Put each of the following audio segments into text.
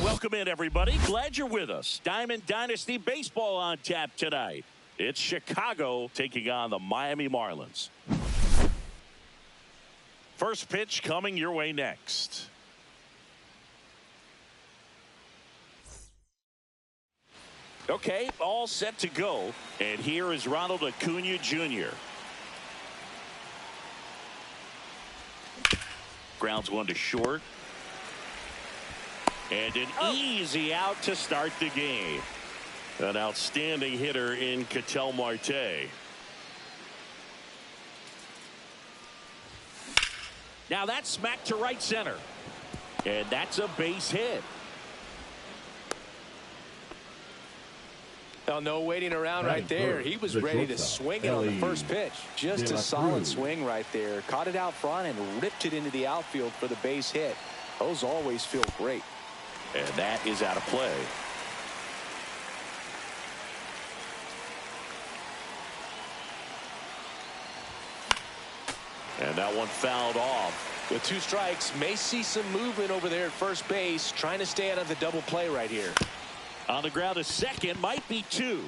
Welcome in, everybody. Glad you're with us. Diamond Dynasty Baseball on tap tonight. It's Chicago taking on the Miami Marlins. First pitch coming your way next. Okay, all set to go. And here is Ronald Acuna Jr. Grounds one to short. And an easy out to start the game. An outstanding hitter in Ketel Marte. Now that's smacked to right center. And that's a base hit. Oh, no waiting around right there. He was ready to swing it on the first pitch. Just a solid swing right there. Caught it out front and ripped it into the outfield for the base hit. Those always feel great. And that is out of play. And that one fouled off. With two strikes, may see some movement over there at first base, trying to stay out of the double play right here. On the ground to second, might be two.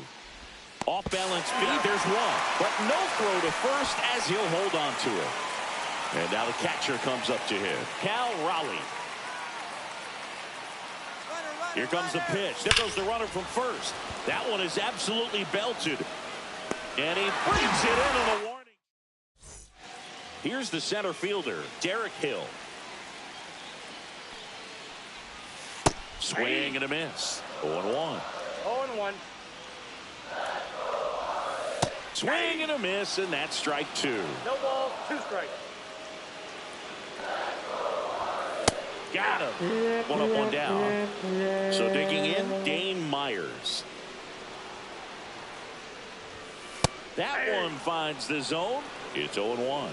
Off balance feed, there's one. But no throw to first as he'll hold on to it. And now the catcher comes up to him, Cal Raleigh. Here comes the pitch. There goes the runner from first. That one is absolutely belted. And he brings it in on a warning. Here's the center fielder, Derek Hill. Swing and a miss. 0-1. 0-1. Swing and a miss, and that's strike two. No ball, two strikes. Got him. One up, one down. So digging in, Dane Myers. That one finds the zone. It's 0-1.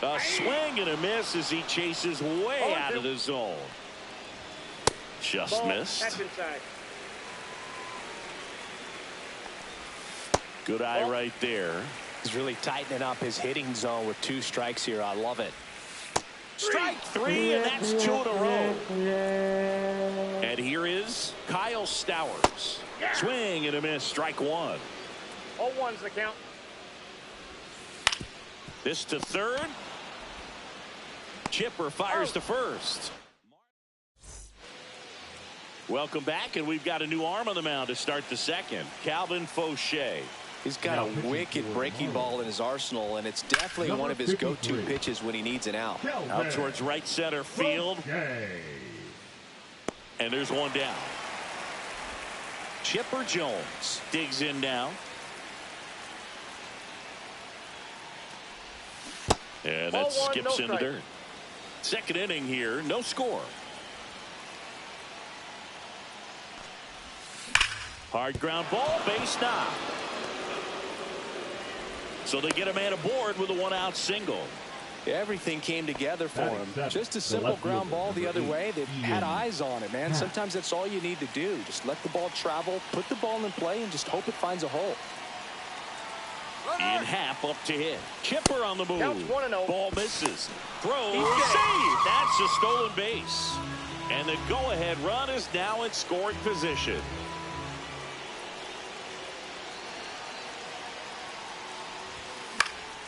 A swing and a miss as he chases way out of the zone. Just missed. That's inside. Good eye right there. He's really tightening up his hitting zone with two strikes here. I love it. Strike three, and that's two in a row. And here is Kyle Stowers. Swing and a miss, strike one. 0-1's the count. This to third. Chipper fires to first. Welcome back, and we've got a new arm on the mound to start the second. Calvin Fauché. He's got a wicked breaking ball in his arsenal, and it's definitely one of his go-to pitches when he needs an out. Out towards right center field. And there's one down. Chipper Jones digs in now. And that skips into dirt. Second inning here, no score. Hard ground ball, base knock. So they get a man aboard with a one-out single. Everything came together for him. Just a simple ground ball the other way that had eyes on it, man. Sometimes that's all you need to do. Just let the ball travel, put the ball in play, and just hope it finds a hole. In half up to hit. Chipper on the move. Counts 1-0. Ball misses. Throw. Save. That's a stolen base. And the go-ahead run is now in scoring position.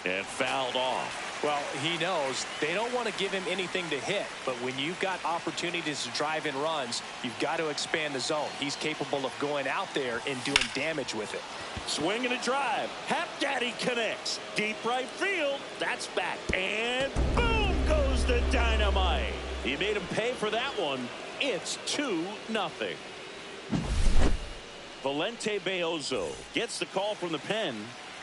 And fouled off. Well, he knows they don't want to give him anything to hit, but when you've got opportunities to drive in runs, you've got to expand the zone. He's capable of going out there and doing damage with it. Swing and a drive. Hap Daddy connects. Deep right field. That's back. And boom goes the dynamite. He made him pay for that one. It's 2-0. Valente Beozo gets the call from the pen.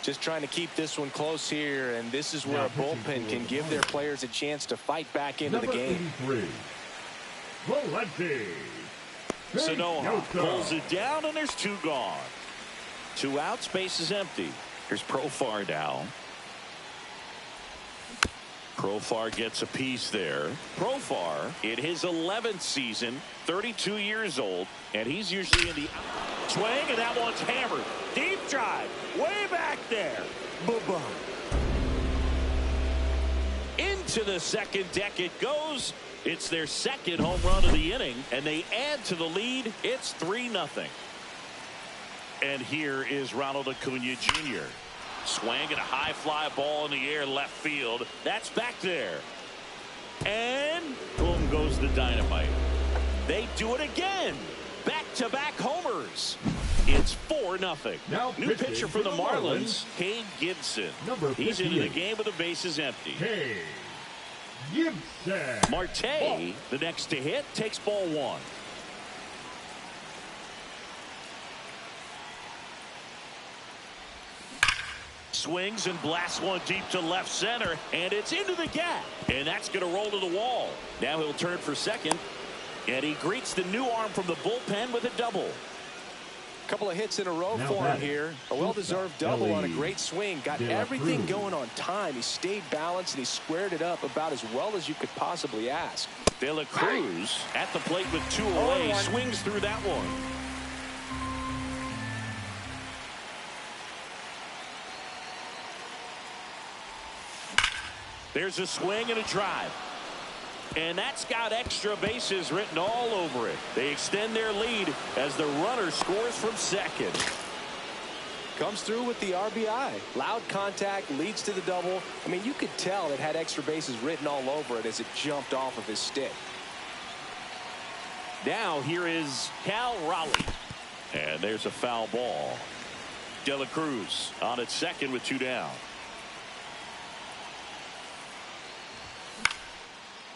Just trying to keep this one close here, and this is where a bullpen can give their players a chance to fight back into the game. 83, Valente. Sanoja pulls it down, and there's 2 gone. 2 outs, base is empty. Here's Profar now. Profar gets a piece there. Profar in his 11th season, 32 years old, and he's usually in the swing, and that one's hammered. Deep drive, way back there. Boom. Into the second deck it goes. It's their second home run of the inning, and they add to the lead. It's 3-0. And here is Ronald Acuna Jr. Swinging a high fly ball in the air left field. That's back there. And boom goes the dynamite. They do it again. Back-to-back homers. It's 4-0. New pitcher for the Marlins, Cade Gibson. He's into the game with the bases empty. Cade Gibson. Marte, the next to hit, takes ball 1. Swings and blasts one deep to left center, and it's into the gap, and that's going to roll to the wall. Now he'll turn for second, and he greets the new arm from the bullpen with a double. Couple of hits in a row for him here. A well-deserved double on a great swing. Got everything going on time. He stayed balanced, and he squared it up about as well as you could possibly ask. De La Cruz at the plate with 2 away. Swings through that one. There's a swing and a drive. And that's got extra bases written all over it. They extend their lead as the runner scores from second. Comes through with the RBI. Loud contact, leads to the double. I mean, you could tell it had extra bases written all over it as it jumped off of his stick. Now here is Cal Raleigh. And there's a foul ball. De La Cruz on at second with 2 down.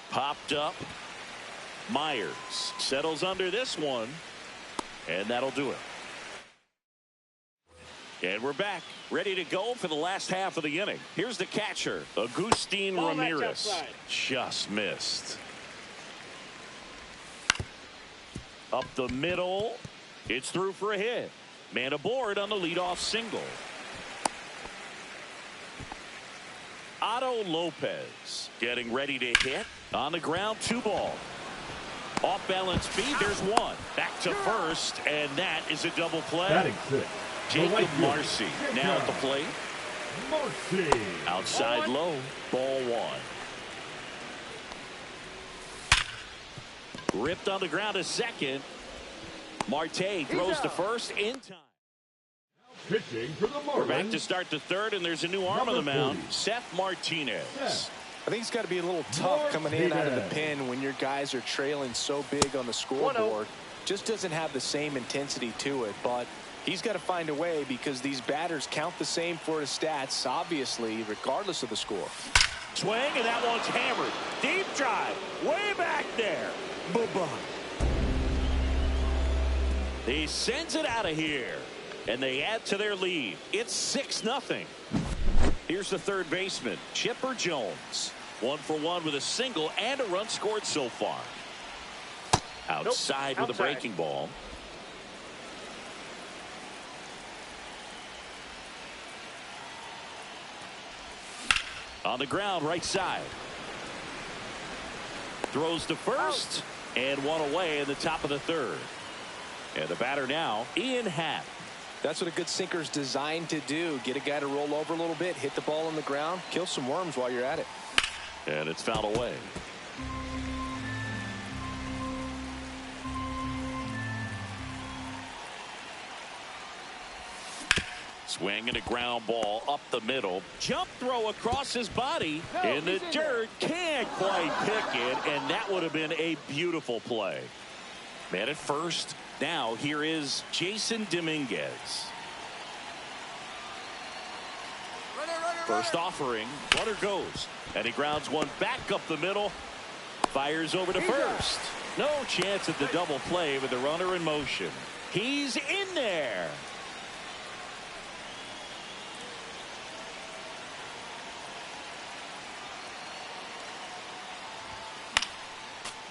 Popped up. Myers settles under this one, and that'll do it. And we're back, ready to go for the last half of the inning. Here's the catcher, Agustin Ramirez. Just missed. Up the middle. It's through for a hit. Man aboard on the leadoff single. Otto Lopez getting ready to hit. On the ground, 2 ball. Off balance speed, there's 1. Back to first, and that is a double play. Jacob Marcy now at the plate. Marcy. Outside low, ball 1. Ripped on the ground to second. Marte throws to first in time. Pitching for the Marlins. We're back to start the third, and there's a new arm on the mound, Seth Martinez. I think it's got to be a little tough coming in out of the pen when your guys are trailing so big on the scoreboard. Just doesn't have the same intensity to it, but he's got to find a way because these batters count the same for his stats, obviously, regardless of the score. Swing, and that one's hammered. Deep drive, way back there. Boom. He sends it out of here, and they add to their lead. It's 6-0. Here's the third baseman, Chipper Jones. 1 for 1 with a single and a run scored so far. Outside with a breaking ball. On the ground, right side. Throws to first, and 1 away in the top of the third. And the batter now, Ian Happ. That's what a good sinker's designed to do. Get a guy to roll over a little bit, hit the ball on the ground, kill some worms while you're at it. And it's fouled away. Swing and a ground ball up the middle. Jump throw across his body. In the dirt. Can't quite pick it. And that would have been a beautiful play. Man at first. Now here is Jason Dominguez. First offering. Runner goes. And he grounds one back up the middle. Fires over to first. No chance at the double play with the runner in motion. He's in there.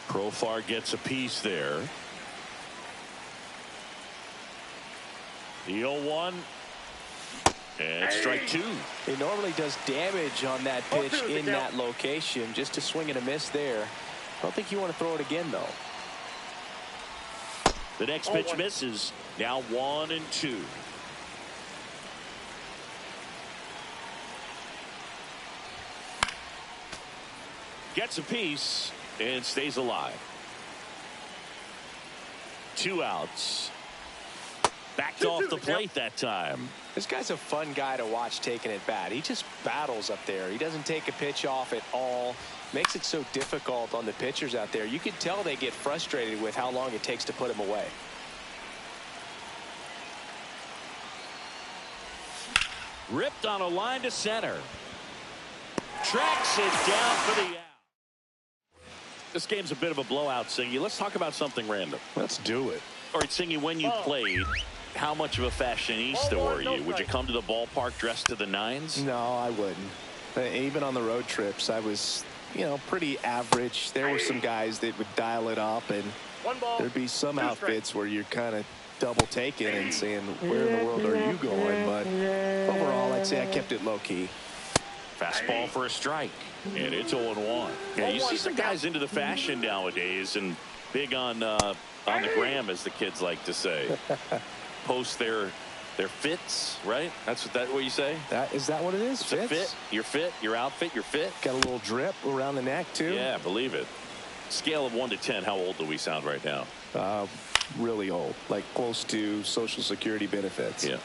Profar gets a piece there. The 0-1. And strike two. He normally does damage on that pitch in that location. Just a swing and a miss there. I don't think you want to throw it again, though. The next pitch misses. Now 1-2. Gets a piece and stays alive. 2 outs. Backed off the plate that time. This guy's a fun guy to watch taking at bat. He just battles up there. He doesn't take a pitch off at all. Makes it so difficult on the pitchers out there. You can tell they get frustrated with how long it takes to put him away. Ripped on a line to center. Tracks it down for the out. This game's a bit of a blowout, Singy. Let's talk about something random. Let's do it. All right, Singy, when you played, how much of a fashionista were you? Would you come to the ballpark dressed to the nines? No, I wouldn't. Even on the road trips, I was, pretty average. There were some guys that would dial it up, and there'd be some outfits where you're kind of double taking and saying, where in the world are you going? But overall, I'd say I kept it low key. Fastball for a strike, and it's 0-1. Yeah, you see some guys into the fashion nowadays and big on the gram, as the kids like to say. Post their fits, right? That's what you say? Is that what it is? It's a fit, your fit, your outfit, your fit. Got a little drip around the neck, too. Yeah, believe it. Scale of 1 to 10, how old do we sound right now? Really old, like close to Social Security benefits. Yeah.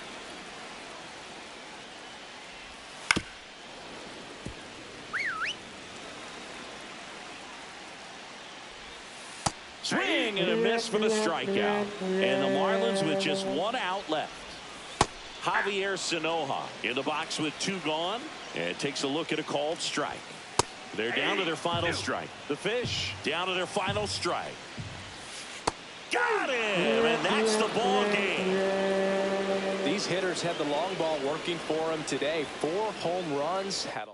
Swing and a miss for the strikeout. And the Marlins with just 1 out left. Javier Sanoja in the box with 2 gone. And takes a look at a called strike. They're down to their final strike. The Fish down to their final strike. Got him! And that's the ball game. These hitters had the long ball working for them today. 4 home runs. Had a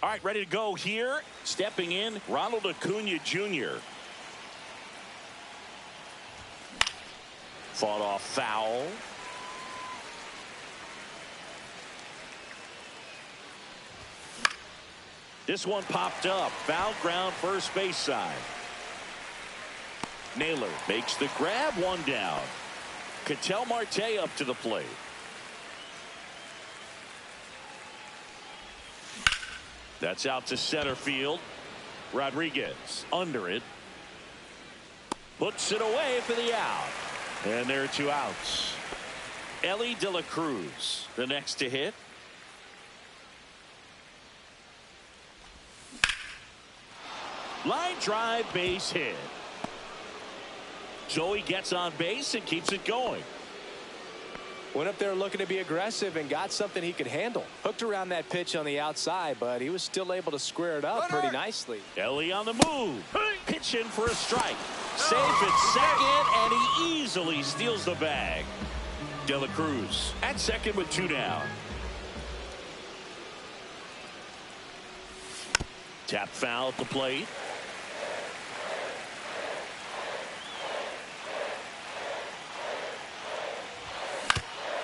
All right, ready to go here. Stepping in, Ronald Acuna Jr. Fought off foul. This one popped up. Foul ground, first base side. Naylor makes the grab, one down. Ketel Marte up to the plate. That's out to center field. Rodriguez under it. Puts it away for the out. And there are two outs. Ellie De La Cruz, the next to hit. Line drive, base hit. Joey gets on base and keeps it going. Went up there looking to be aggressive and got something he could handle. Hooked around that pitch on the outside, but he was still able to square it up pretty nicely. Ellie on the move. Pitch in for a strike. Safe at second, and he easily steals the bag. De La Cruz at second with two down. Tap foul at the plate.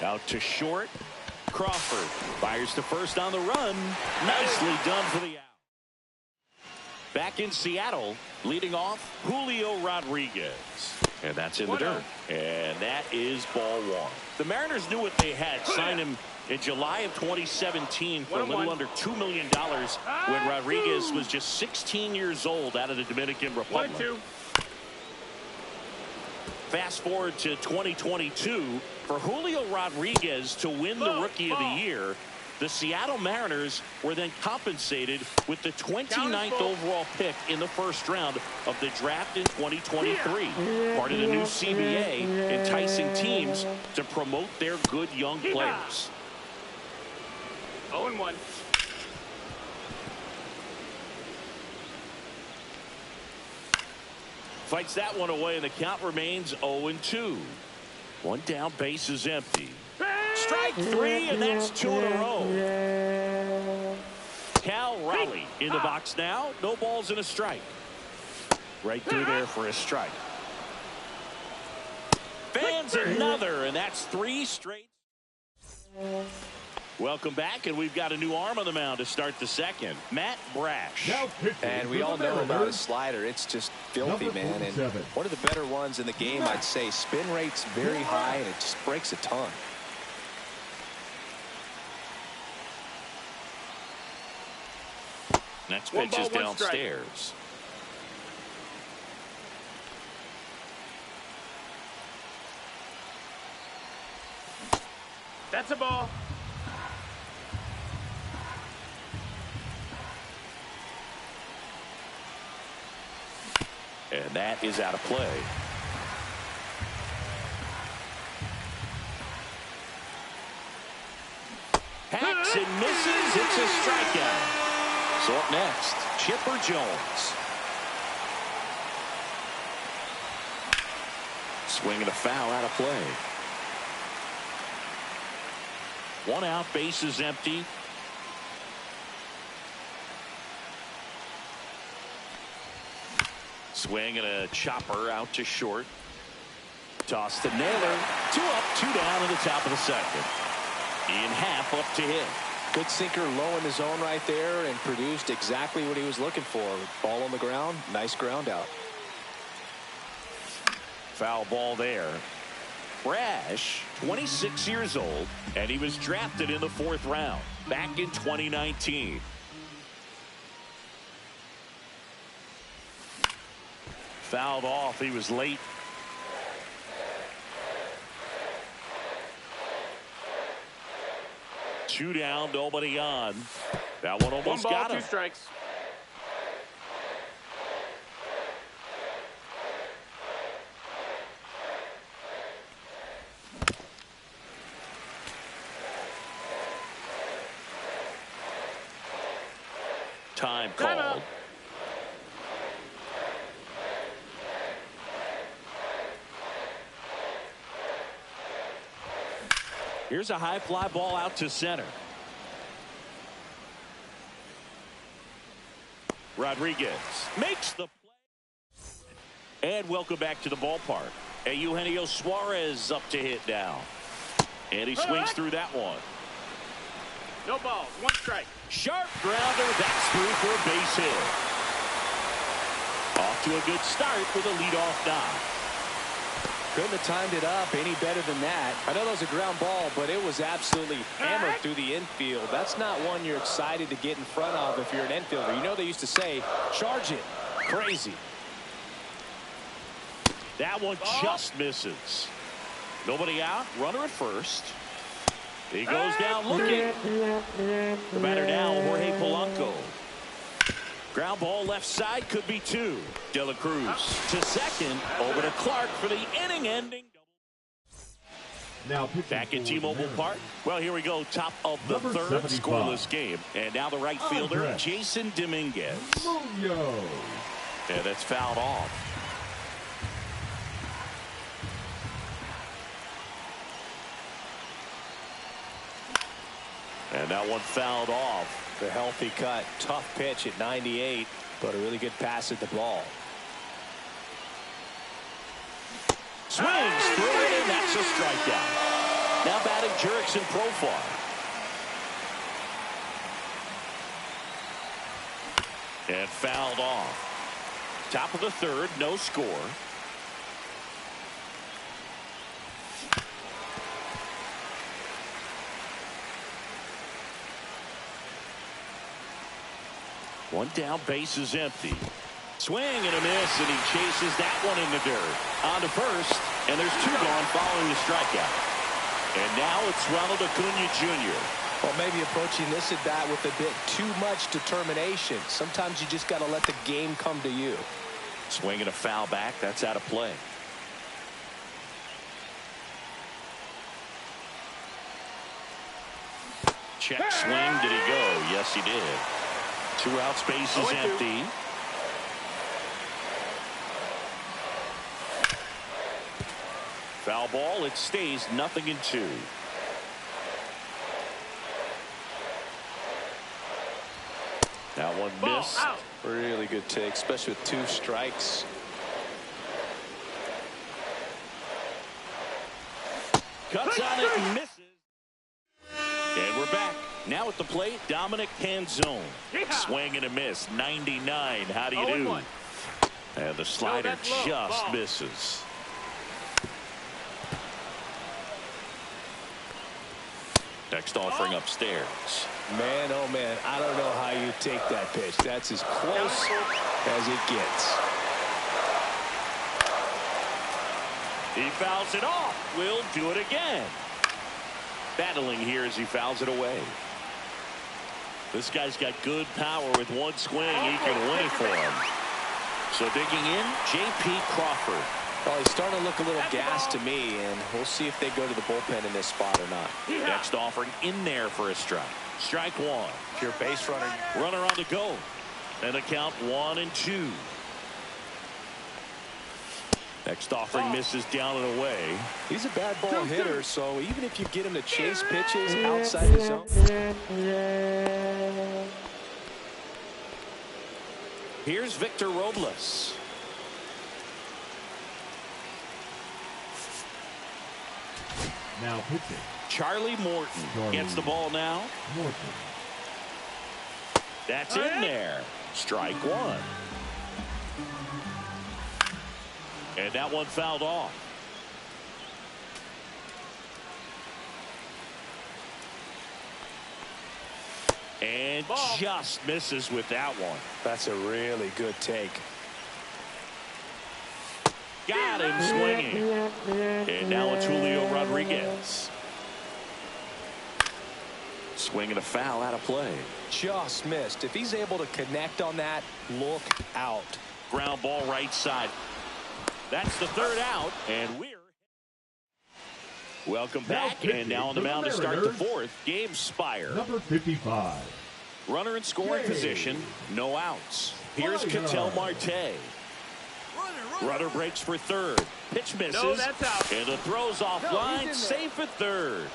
Out to short. Crawford fires to first on the run. Nicely done for the out. Back in Seattle, leading off Julio Rodriguez. And that's in the dirt. And that is ball one. The Mariners knew what they had. Signed him in July of 2017 for a little under $2 million when Rodriguez was just 16 years old out of the Dominican Republic. Fast forward to 2022. For Julio Rodriguez to win the Rookie of the Year, the Seattle Mariners were then compensated with the 29th overall pick in the first round of the draft in 2023. Part of the new CBA, enticing teams to promote their good young players. 0-1. Fights that one away, and the count remains 0-2. One down, base is empty. Strike three, and that's two in a row. Cal Raleigh in the box now. No balls and a strike. Right through there for a strike. Fans another, and that's three straight. Welcome back, and we've got a new arm on the mound to start the second. Matt Brash. And we all know about his slider. It's just filthy, man. And one of the better ones in the game, I'd say. Spin rate's very high, and it just breaks a ton. Next pitch is downstairs. That's a ball. And that is out of play. Hacks and misses. It's a strikeout. So up next, Chipper Jones. Swinging a foul out of play. One out, base is empty. Swing and a chopper out to short. Toss to Naylor. Two up, two down in the top of the second. Ian Happ up to hit. Good sinker low in the zone right there and produced exactly what he was looking for. Ball on the ground. Nice ground out. Foul ball there. Brash, 26 years old, and he was drafted in the 4th round back in 2019. Fouled off. He was late. Two down, nobody on. That one almost got him. 2 strikes. Time called. Here's a high fly ball out to center. Rodriguez makes the play. And welcome back to the ballpark. Eugenio Suarez up to hit now. And he swings through that one. No balls. 1 strike. Sharp grounder. That's through for a base hit. Off to a good start with a leadoff knock. Couldn't have timed it up any better than that. I know that was a ground ball, but it was absolutely hammered through the infield. That's not one you're excited to get in front of if you're an infielder. You know they used to say, charge it. Crazy. That one just misses. Nobody out. Runner at first. He goes down looking. The batter now, Jorge Polanco. Ground ball left side, could be 2. De La Cruz to second. Over to Clark for the inning-ending. Now back at T-Mobile Park. Well, here we go. Top of the Number third 75. scoreless game. And now the right fielder, Jason Dominguez. And that's fouled off. And that one fouled off. The healthy cut. Tough pitch at 98, but a really good pass at the ball. Swings through it, and that's a strikeout. Now batting Jurickson Profar. And fouled off. Top of the third, no score. One down, base is empty. Swing and a miss, and he chases that one in the dirt. On to first, and there's 2 gone following the strikeout. And now it's Ronald Acuna Jr. Well, maybe approaching this at bat with a bit too much determination. Sometimes you just got to let the game come to you. Swinging a foul back, that's out of play. Check swing, did he go? Yes, he did. 2 out, space is empty. Foul ball, it stays 0-2. That one missed. Really good take, especially with 2 strikes. Cuts on it and misses. And we're back. Now at the plate, Dominic Canzone. Swing and a miss. 99. How do you do? And the slider just misses. Next offering upstairs. Man, oh man, I don't know how you take that pitch. That's as close as it gets. He fouls it off. Will do it again. Battling here as he fouls it away. This guy's got good power. With one swing, he can win it for him. So digging in, J.P. Crawford. Well, he's starting to look a little gassed to me, and we'll see if they go to the bullpen in this spot or not. Next offering in there for a strike. Strike 1. Pure base runner. Runner on the go. And a count 1-2. Next offering misses down and away. He's a bad ball hitter, so even if you get him to chase pitches outside the zone. Here's Victor Robles. Now pitching. Charlie Morton gets the ball now. Morton. That's in there. Strike 1. And that one fouled off. And just misses with that one. That's a really good take. Got him swinging. And now it's Julio Rodriguez. Swinging a foul out of play. Just missed. If he's able to connect on that, look out. Ground ball right side. That's the third out, and we're welcome back. And now on the mound to start the fourth. Game Spire. Number 55. Runner in scoring position, no outs. Here's Ketel Marte. Runner breaks for third. Pitch misses. No, that's out. And the throw's offline. Safe at third.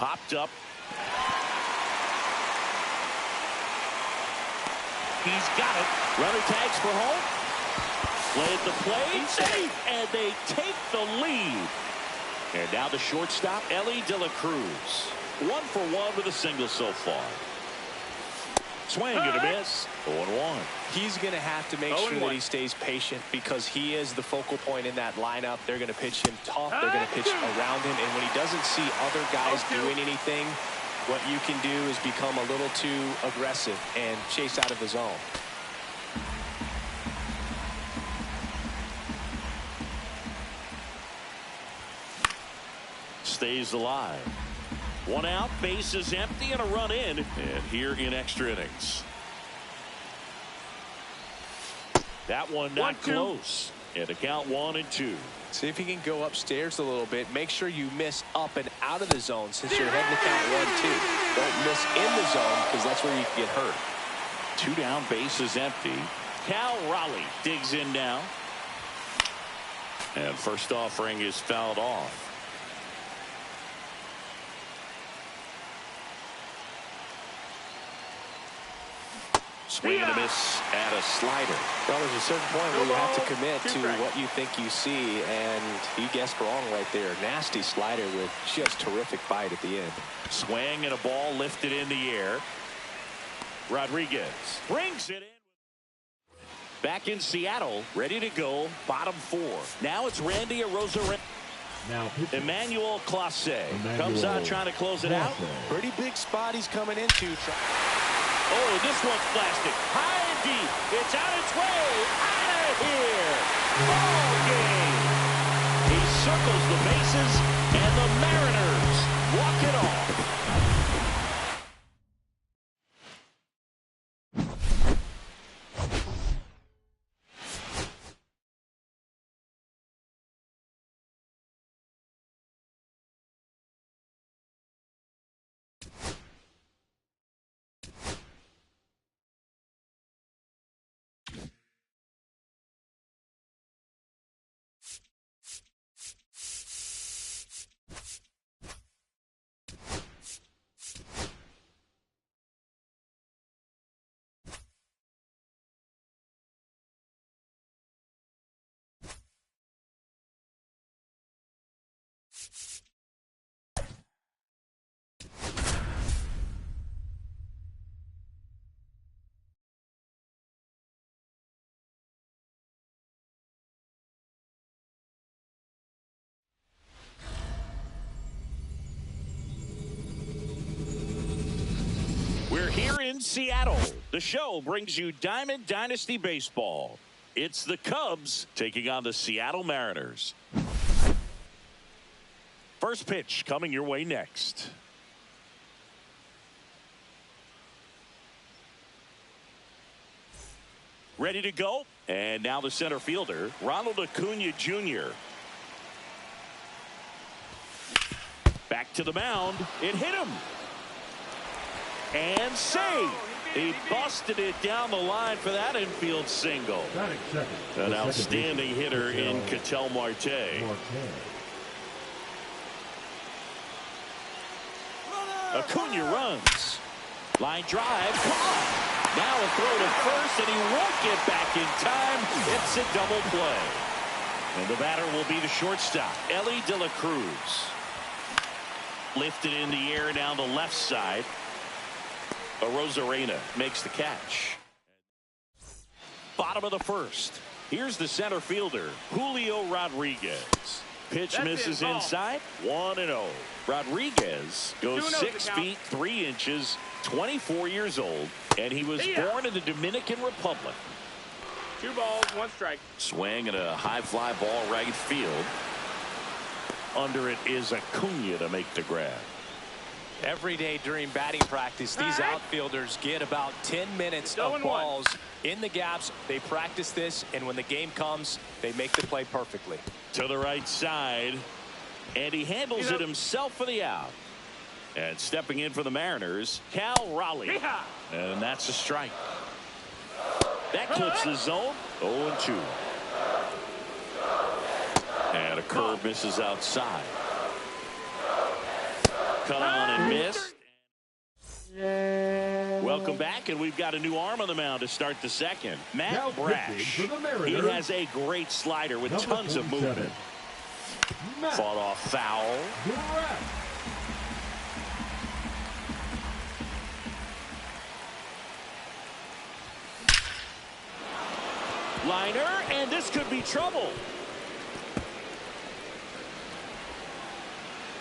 Popped up. He's got it. Runner tags for home. Played the play. Safe. And they take the lead. And now the shortstop, Ellie De La Cruz. 1 for 1 with a single so far. Swing and a miss. 0-1. He's going to have to make sure that he stays patient because he is the focal point in that lineup. They're going to pitch him tough. They're going to pitch around him. And when he doesn't see other guys doing anything, what you can do is become a little too aggressive and chase out of the zone. Stays alive. 1 out, base is empty, and a run in. And here in extra innings. That one not close. And a count 1-2. See if you can go upstairs a little bit. Make sure you miss up and out of the zone since you're heading to count 1-2. Don't miss in the zone because that's where you can get hurt. 2 down, base is empty. Cal Raleigh digs in now. And first offering is fouled off. Swing and a miss at a slider. Well, there's a certain point where you have to commit to what you think you see, and he guessed wrong right there. Nasty slider with just terrific bite at the end. Swing and a ball lifted in the air. Rodriguez brings it in. Back in Seattle, ready to go, bottom 4. Now it's Randy Arozarena. Now Emmanuel Clase comes out trying to close it out. Pretty big spot he's coming into. Oh, this one's plastic. High and deep. It's on its way. Out of here. Ball game. He circles the bases, and the Mariners walk it off. We're here in Seattle. The show brings you Diamond Dynasty Baseball. It's the Cubs taking on the Seattle Mariners. First pitch coming your way next. Ready to go. And now the center fielder, Ronald Acuna Jr. Back to the mound. It hit him. And saved. He busted it down the line for that infield single. An outstanding hitter in Ketel Marte. Acuna runs. Line drive. Now a throw to first, and he won't get back in time. It's a double play. And the batter will be the shortstop, Ellie De La Cruz. Lifted in the air down the left side. Arozarena makes the catch. Bottom of the first. Here's the center fielder, Julio Rodriguez. Pitch misses inside. 1-0. Rodriguez goes 6 feet 3 inches, 24 years old, and he was born in the Dominican Republic. 2 balls, 1 strike. Swing and a high fly ball right field. Under it is Acuna to make the grab. Every day during batting practice, these outfielders get about 10 minutes of balls in the gaps. They practice this, and when the game comes, they make the play perfectly. To the right side, and he handles it himself for the out. And stepping in for the Mariners, Cal Raleigh. And that's a strike. That clips the zone. 0-2. And a curve misses outside. Cut on and missed. Welcome back, and we've got a new arm on the mound to start the second. Matt Brash. He has a great slider with tons of movement. Fought off foul. Liner, and this could be trouble.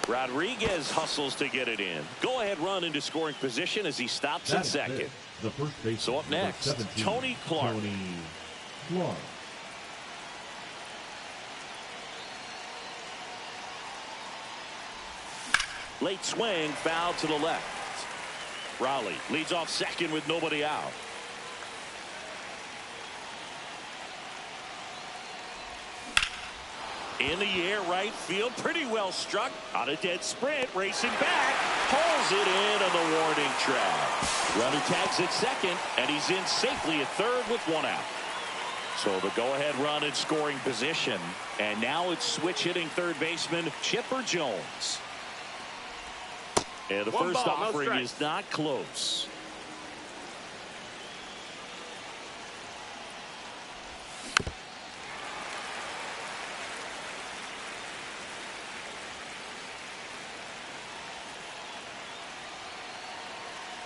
Rodriguez hustles to get it in. Go ahead run into scoring position as he stops at second. The first base. So up next, 17, Tony Clark. Tony Clark. Late swing, foul to the left. Raleigh leads off second with nobody out. In the air, right field, pretty well struck. On a dead sprint, racing back, pulls it in on the warning track. Runner tags at second, and he's in safely at third with one out. So the go-ahead run in scoring position, and now it's switch hitting third baseman Chipper Jones. And the first offering is not close.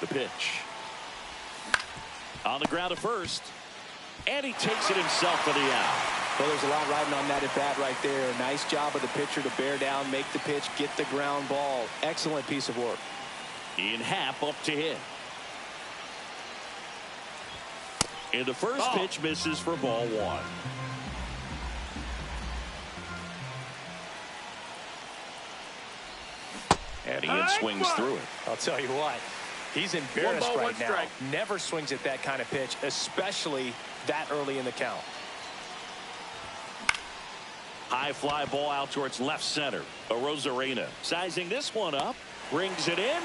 The pitch. On the ground at first. And he takes it himself for the out. Well, there's a lot riding on that at bat right there. Nice job of the pitcher to bear down, make the pitch, get the ground ball. Excellent piece of work. Ian Happ up to hit. And the first pitch misses for ball one. And Ian swings through it. I'll tell you what, he's embarrassed right now. Never swings at that kind of pitch, especially that early in the count. High fly ball out towards left center. Arozarena sizing this one up, brings it in.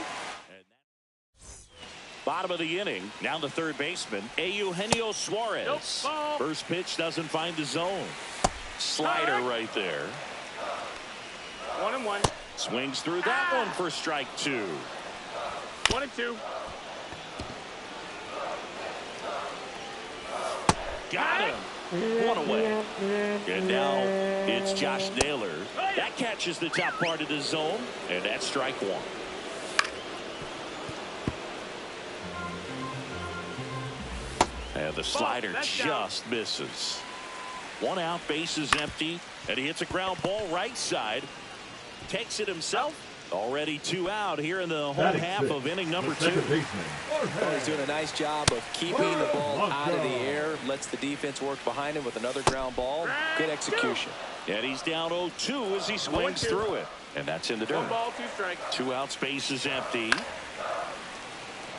Bottom of the inning, now the third baseman, Eugenio Suarez. First pitch doesn't find the zone. Slider right there. 1-1. Swings through that one for strike two. 1-2. Got him. One away. And now it's Josh Naylor. That catches the top part of the zone, and that's strike one. And the slider just misses. One out, base is empty, and he hits a ground ball right side. Takes it himself. Already two out here in the home half of inning number two. Well, he's doing a nice job of keeping the ball out of the air. Lets the defense work behind him with another ground ball. Good execution. And he's down 0-2 as he swings through it. And that's in the dirt. 1 ball, 2 strikes. Two out, space is empty.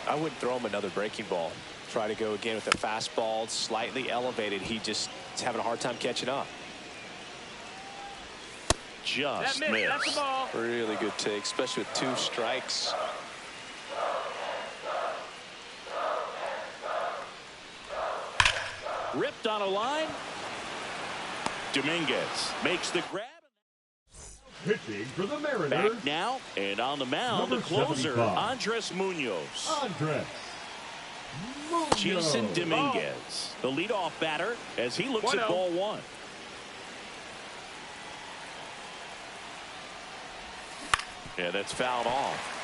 I wouldn't throw him another breaking ball. Try to go again with a fastball, slightly elevated. He just is having a hard time catching up. Just missed. missed. That's the ball. Really good take, especially with 2 strikes. Ripped on a line. Dominguez makes the grab. Pitching for the Mariners. Back now, and on the mound, Number the closer, 75. Andres Munoz. Andres Munoz. Jason Dominguez, the leadoff batter, as he looks at ball one. And that's fouled off.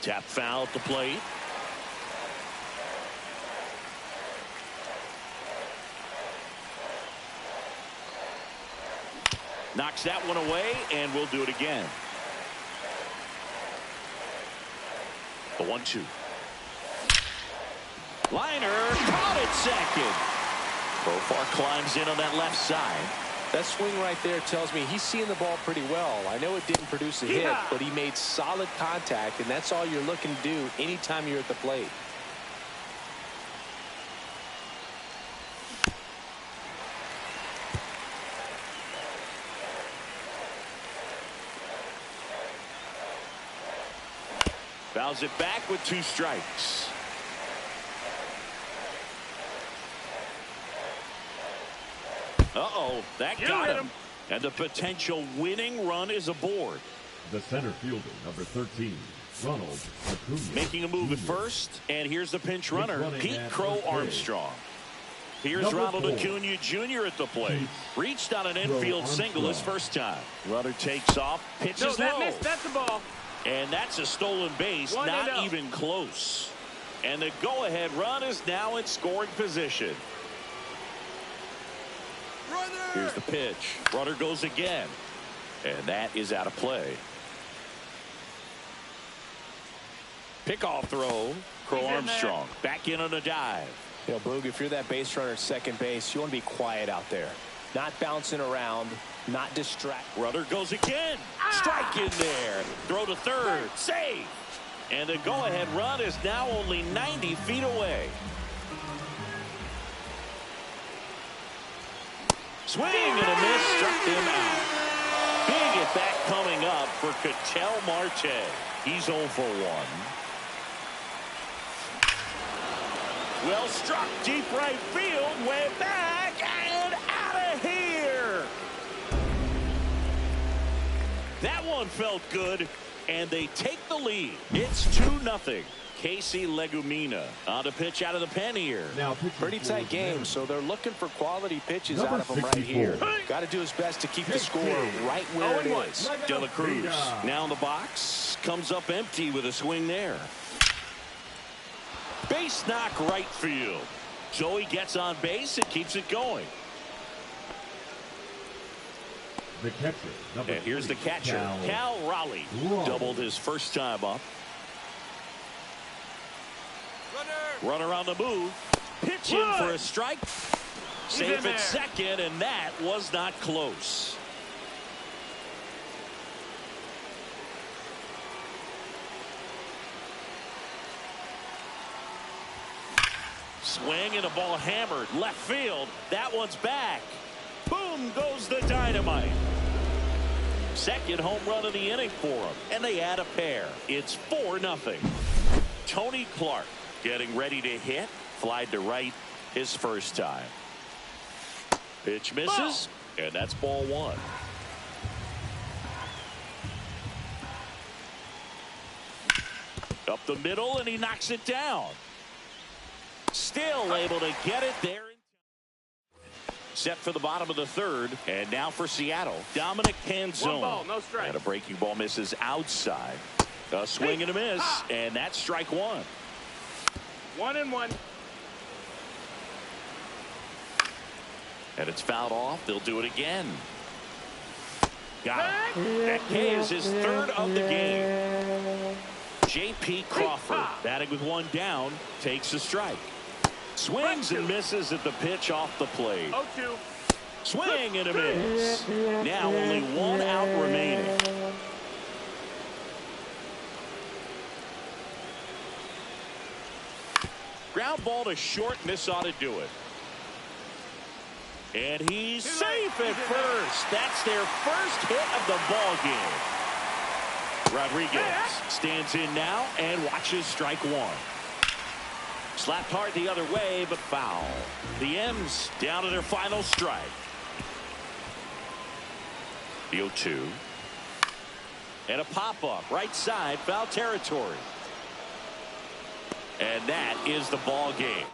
Tap foul at the plate. Knocks that one away, and we'll do it again. The 1-2. Liner caught it second. Profar climbs in on that left side. That swing right there tells me he's seeing the ball pretty well. I know it didn't produce a hit, but he made solid contact, and that's all you're looking to do anytime you're at the plate. Fouls it back with 2 strikes. Uh-oh, that You got hit him. him. And the potential winning run is aboard. The center fielder, number 13, Ronald Acuna. Making a move at Jr. first, and here's the pinch runner, running Pete at Crow first base. Armstrong. Here's Number Ronald 4. Acuna Jr. at the plate. Pete Reached on an Crow infield single his Armstrong. first time. Runner takes off, No, pitches that low. missed. That's the ball. And that's a stolen base, 1-0. not even close. And the go-ahead run is now in scoring position. Here's the pitch. Runner goes again. And that is out of play. Pickoff throw. Crow He's in Armstrong back in on a dive. You know, Boog, if you're that base runner at second base, you want to be quiet out there. Not bouncing around, not distract. Runner goes again. Strike in there. Throw to third. Save. And the go-ahead run is now only 90 feet away. Swing and a miss. Struck him out. Big at bat coming up for Ketel Marte. He's 0 for 1. Well struck deep right field. Way back and out of here. That one felt good, and they take the lead. It's 2-0. Casey Legumina on to pitch out of the pen here. Now pitching Pretty for tight the game, Mariners. so they're looking for quality pitches Number out of him right 64. here. Got to do his best to keep the score right where it 0-1. is. De La Cruz now in the box. Comes up empty with a swing there. Base knock right field. Joey gets on base and keeps it going. The catcher, number And here's the 3, catcher, Cal Raleigh. Doubled his first time up. Runner on the move. Pitch in for a strike. Safe in at there. second, and that was not close. Swing and a ball hammered left field. That one's back. Boom goes the dynamite. Second home run of the inning for him, and they add a pair. It's 4-0. Tony Clark getting ready to hit. Flied to right his first time. Pitch misses, and that's ball 1. Up the middle, and he knocks it down. Still able to get it there. Set for the bottom of the third, and now for Seattle, Dominic Canzone. 1 ball, no strike. And a breaking ball misses outside. A swing and a miss, and that's strike 1. 1-1. And it's fouled off. They'll do it again. Got it. That K is his third of the game. J.P. Crawford batting with 1 down, takes a strike. Swings and misses at the pitch off the plate. 0-2. Swing and a miss. Now only 1 out remaining. Ground ball to short, and this ought to do it. And he's safe at first. That's their first hit of the ball game. Rodriguez stands in now and watches strike 1. Slapped hard the other way, but foul. The M's down to their final strike. The 0-2. And a pop-up right side, foul territory. And that is the ball game.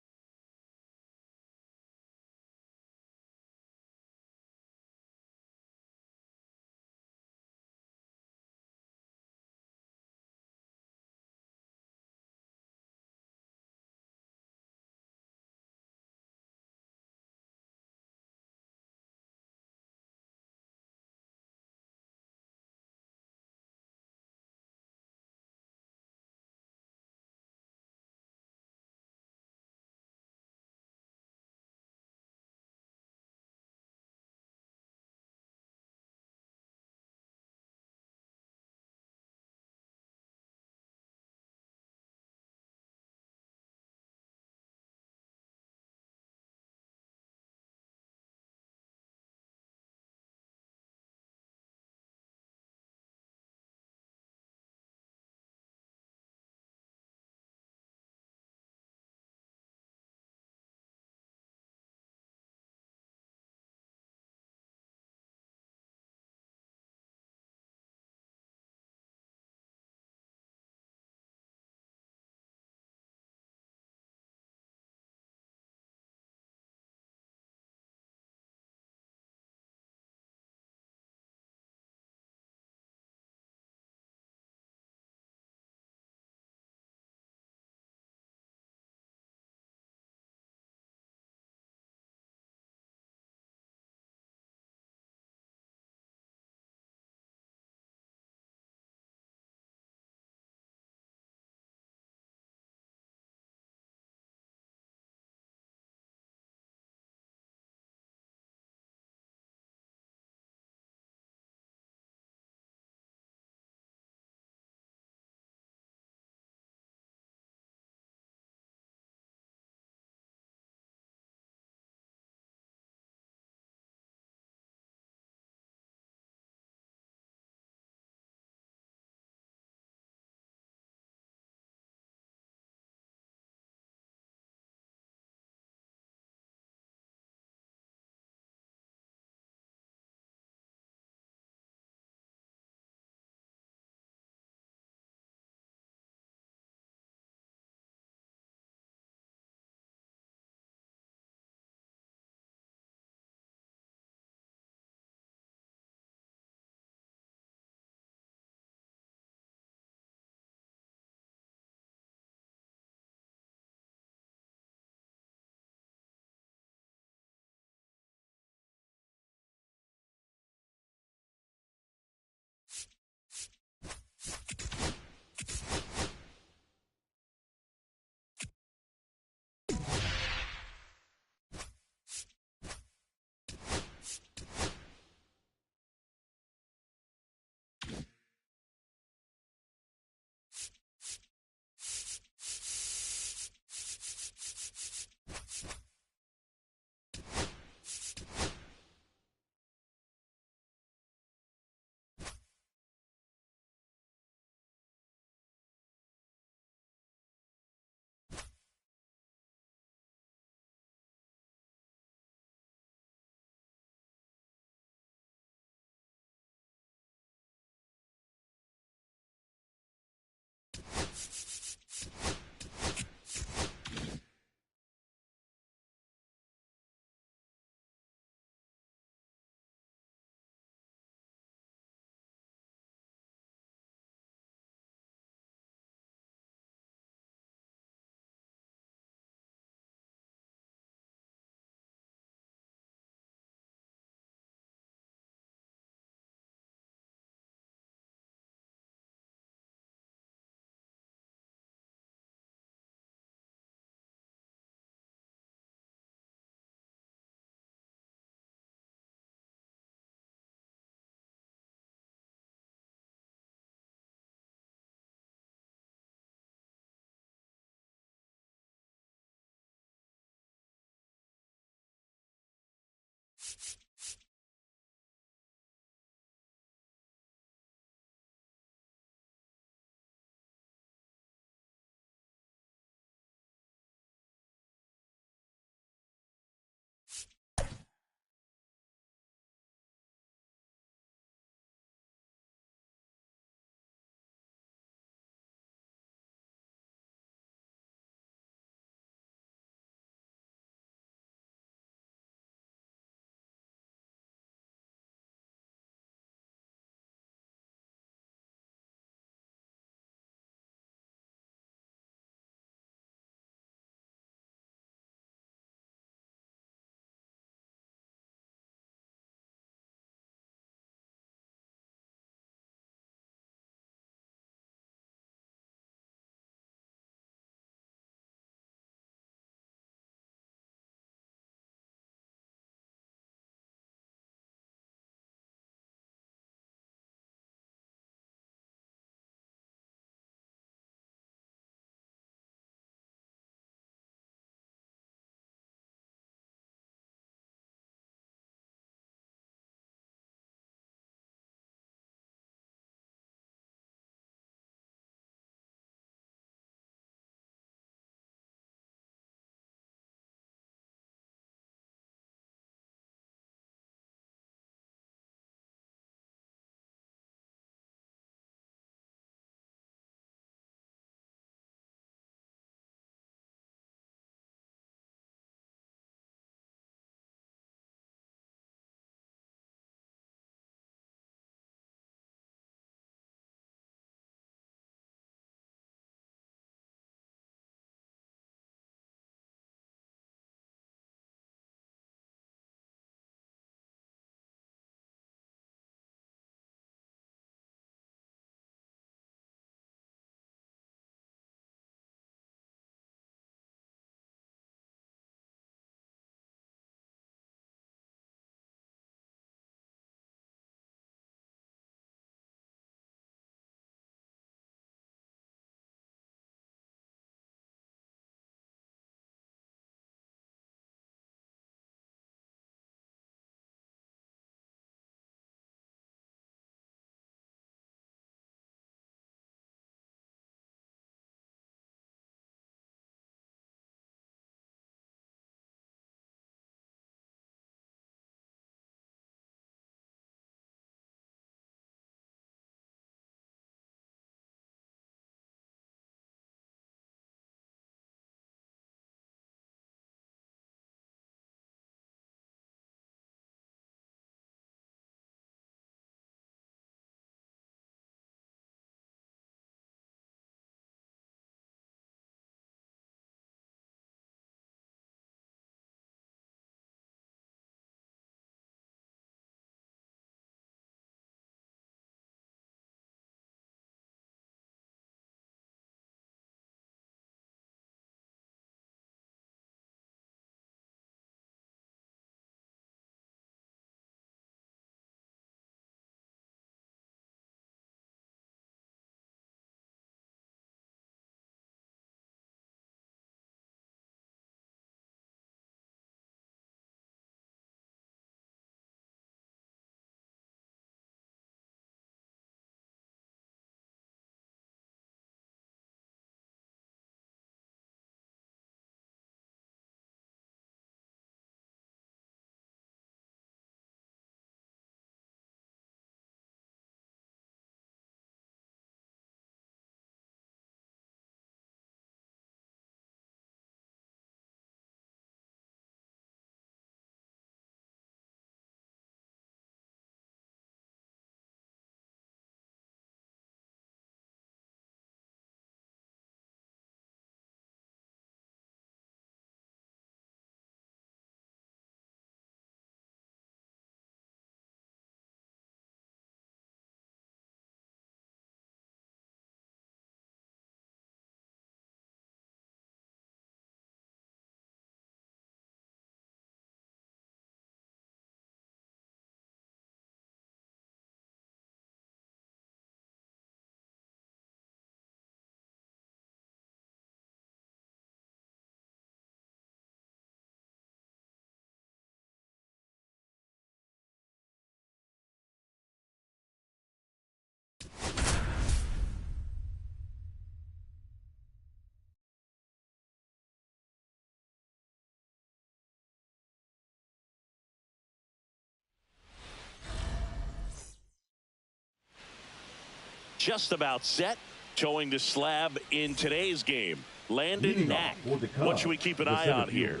just about set. Towing the slab in today's game, Landon Knack. What should we keep an eye on here?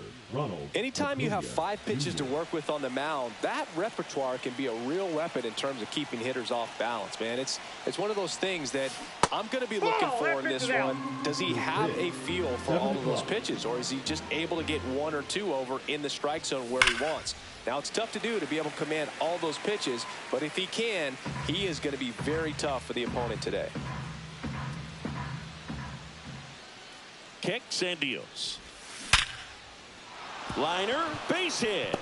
Anytime you have 5 pitches to work with on the mound, that repertoire can be a real weapon in terms of keeping hitters off balance, man. It's one of those things that I'm going to be looking for in this one. Does he have a feel for all of those pitches, or is he just able to get 1 or 2 over in the strike zone where he wants? Now, it's tough to do to be able to command all those pitches, but if he can, he is going to be very tough for the opponent today. Kicks and deals. Liner, base hit.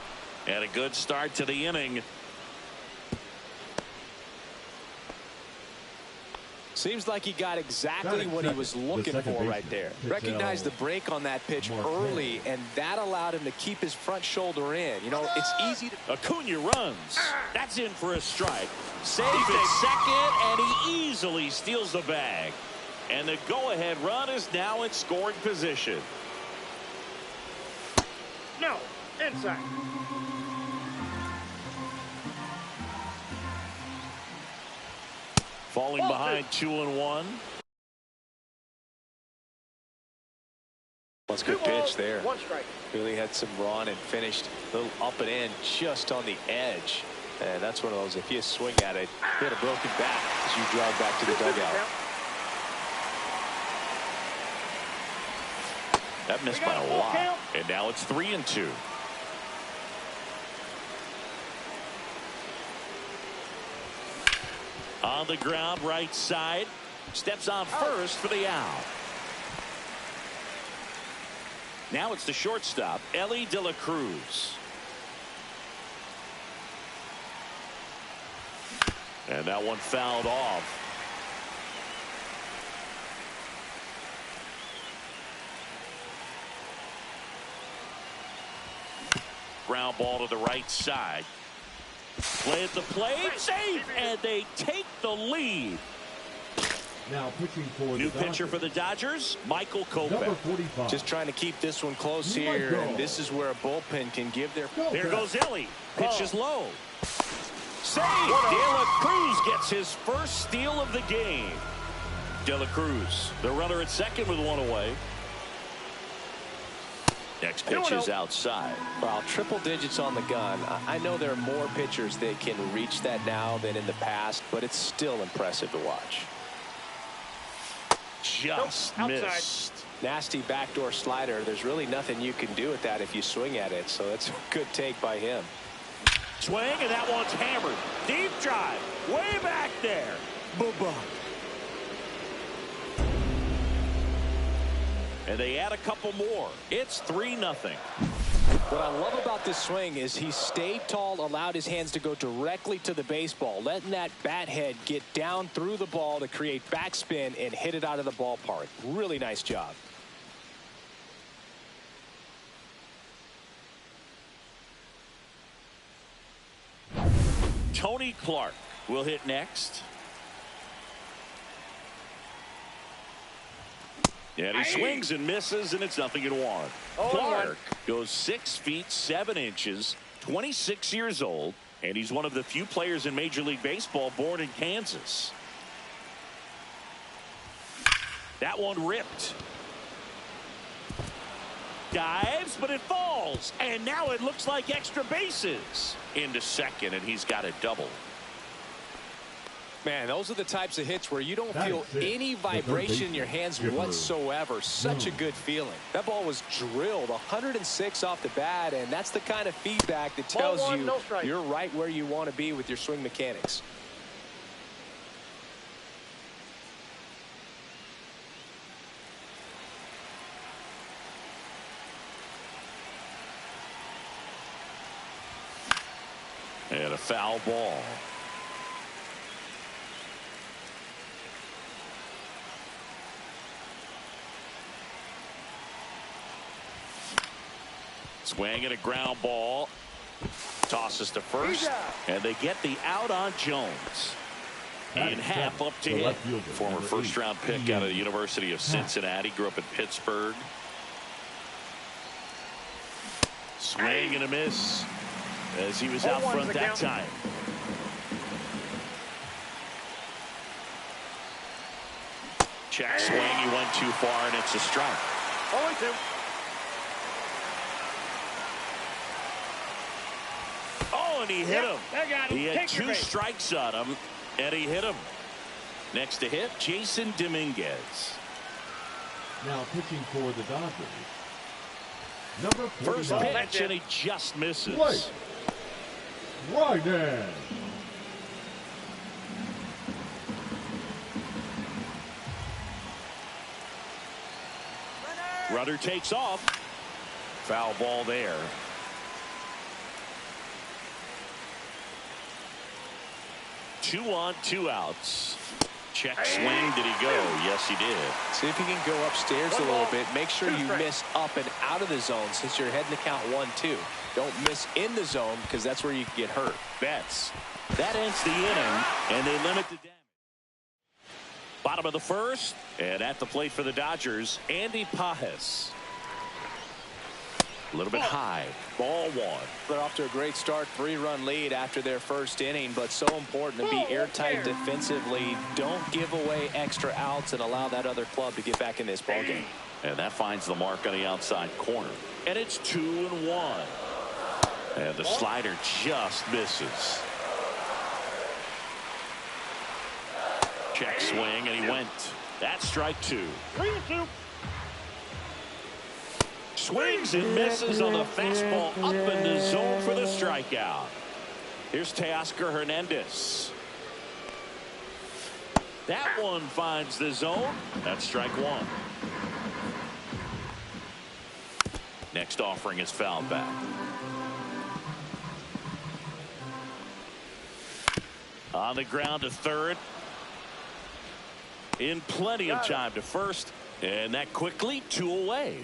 And a good start to the inning. Seems like he got exactly what he was looking for right there. Recognized the break on that pitch early, and that allowed him to keep his front shoulder in. You know, it's easy to... Acuna runs. That's in for a strike. Safe at second, and he easily steals the bag. And the go-ahead run is now in scoring position. No, inside. Falling behind 2-1. That's a good pitch there. 1 strike. Really had some run and finished a little up and in just on the edge. And that's one of those, if you swing at it, you hit a broken back as you drive back to the dugout. That missed by a lot. And now it's 3-2. On the ground, right side. Steps on first for the out. Now it's the shortstop, Ellie De La Cruz. And that one fouled off. Ground ball to the right side. Play at the plate, safe, and they take the lead. Now pitching for New pitcher for the Dodgers, Michael Kopech. Just trying to keep this one close here, and this is where a bullpen can give their... There goes Ellie. Pitch is low. Save. De La Cruz gets his first steal of the game. De La Cruz, the runner at second with 1 away. Next pitch is outside. Well, triple digits on the gun. I know there are more pitchers that can reach that now than in the past, but it's still impressive to watch. Just missed. Nasty backdoor slider. There's really nothing you can do with that if you swing at it, so that's a good take by him. Swing, and that one's hammered. Deep drive. Way back there. Boo-boo. And they add a couple more. It's 3-0. What I love about this swing is he stayed tall, allowed his hands to go directly to the baseball, letting that bat head get down through the ball to create backspin and hit it out of the ballpark. Really nice job. Tony Clark will hit next. And he swings and misses, and it's 0-1. Clark goes 6 feet 7 inches, 26 years old, and he's one of the few players in Major League Baseball born in Kansas. That one ripped. Dives, but it falls, and now it looks like extra bases. Into second, and he's got a double. Man, those are the types of hits where you don't feel any vibration in your hands whatsoever. Such a good feeling. That ball was drilled 106 off the bat, and that's the kind of feedback that tells you you're right where you want to be with your swing mechanics. And a foul ball. Swing and a ground ball. Tosses to first. And they get the out on Jones. And half up to hit. Former first-round pick out of the University of Cincinnati. Grew up in Pittsburgh. Swing and a miss as he was out front that time. Check swing. He went too far, and it's a strike. Only two. Oh, and he hit him. I got him. He had Take your 2 base. strikes on him, and he hit him. Next to hit, Jason Dominguez. Now pitching for the Dodgers. Number First 49. pitch, and he just misses. Blake Ryden. Runner takes off. Foul ball there. Two on, 2 outs. Check swing. Did he go? Yes, he did. See if you can go upstairs a little bit. Make sure you miss up and out of the zone since you're heading to count 1-2. Don't miss in the zone because that's where you can get hurt. Betts. That ends the inning, and they limit the damage. Bottom of the first, and at the plate for the Dodgers, Andy Pajes. A little bit high. Ball 1. They're off to a great start. 3-run lead after their first inning, but so important to be airtight defensively. Don't give away extra outs and allow that other club to get back in this ballgame. And that finds the mark on the outside corner. And it's 2-1. And the slider just misses. Check swing, and he went. That's strike 2. 3-2. Swings and misses on the fastball up in the zone for the strikeout. Here's Teoscar Hernandez. That one finds the zone. That's strike 1. Next offering is fouled back. On the ground to third. In plenty of time to first. And that quickly 2 away.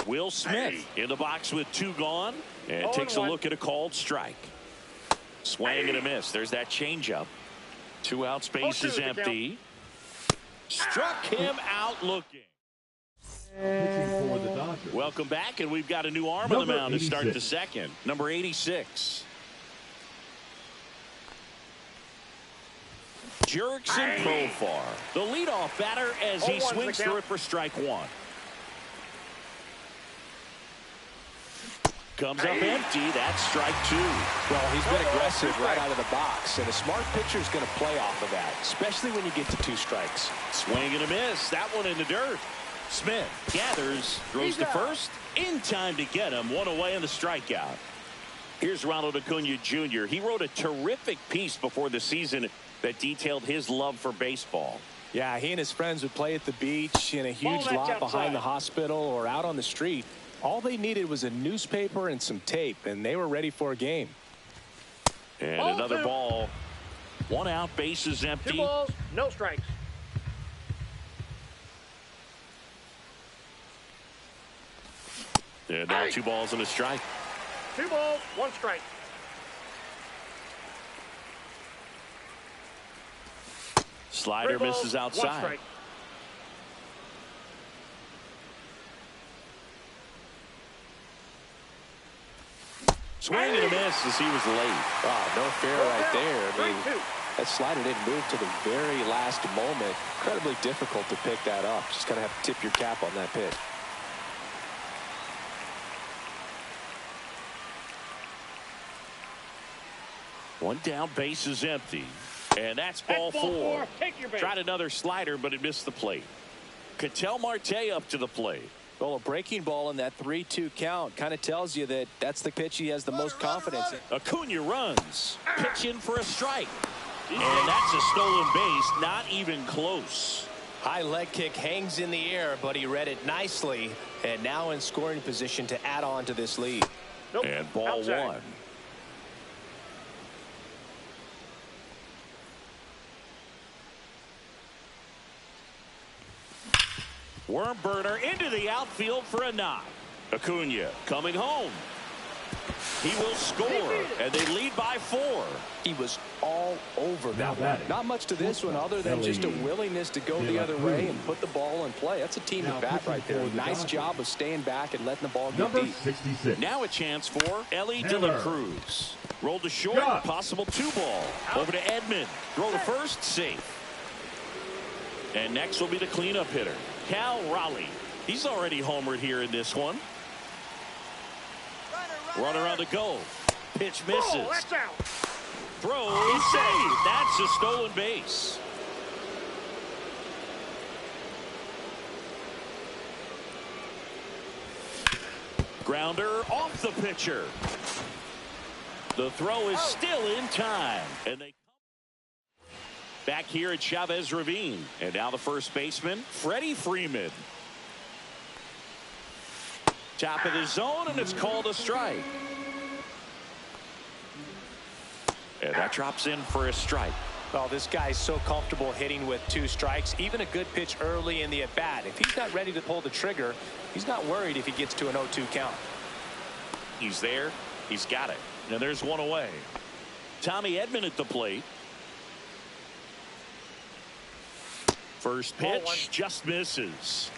Will Smith in the box with 2 gone and takes a look at a called strike. Swing and a miss. There's that changeup. 2 out, space is empty. Struck him out looking. Pitching for the Dodgers. Welcome back, and we've got a new arm on the mound to start the second. Number 86. Jurickson Profar, the leadoff batter as he swings through it for strike 1. Comes up empty. That's strike 2. Well, he's been aggressive right out of the box, and a smart pitcher is going to play off of that, especially when you get to 2 strikes. Swing and a miss. That one in the dirt. Smith gathers, throws to first, in time to get him. 1 away in the strikeout. Here's Ronald Acuna Jr. He wrote a terrific piece before the season that detailed his love for baseball. Yeah, he and his friends would play at the beach, in a huge lot behind the hospital or out on the street. All they needed was a newspaper and some tape, and they were ready for a game. And another ball. 1 out, base is empty. 2 balls, no strikes. And now 2 balls and a strike. 2 balls, 1 strike. Slider misses outside. Swing and a miss as he was late. Wow, no fair right there. I mean, that slider didn't move to the very last moment. Incredibly difficult to pick that up. Just kind of have to tip your cap on that pitch. One down, base is empty. And that's ball 4. Tried another slider, but it missed the plate. Ketel Marte up to the plate. Well, a breaking ball in that 3-2 count kind of tells you that that's the pitch he has the most confidence in. Acuna runs. Pitch in for a strike. And that's a stolen base. Not even close. High leg kick hangs in the air, but he read it nicely. And now in scoring position to add on to this lead. And ball 1. Worm burner into the outfield for a knock. Acuna coming home. He will score, and they lead by 4. He was all over that one. Not much to this one other than just a willingness to go the other way and put the ball in play. That's a team at bat right there. Nice job of staying back and letting the ball get deep. 66. Now a chance for Ellie De La Cruz. Rolled to short, possible 2 ball. Over to Edman. Throw to first, safe. And next will be the cleanup hitter, Cal Raleigh. He's already homered here in this one. Runner on the go. Pitch misses. Oh, that's out. Throw saved. That's a stolen base. Grounder off the pitcher. The throw is still in time. And they back here at Chavez Ravine. And now the first baseman, Freddie Freeman. Top of the zone, and it's called a strike. And that drops in for a strike. Well, this guy's so comfortable hitting with 2 strikes. Even a good pitch early in the at-bat. If he's not ready to pull the trigger, he's not worried if he gets to an 0-2 count. He's there. He's got it. And there's one away. Tommy Edman at the plate. First pitch just misses.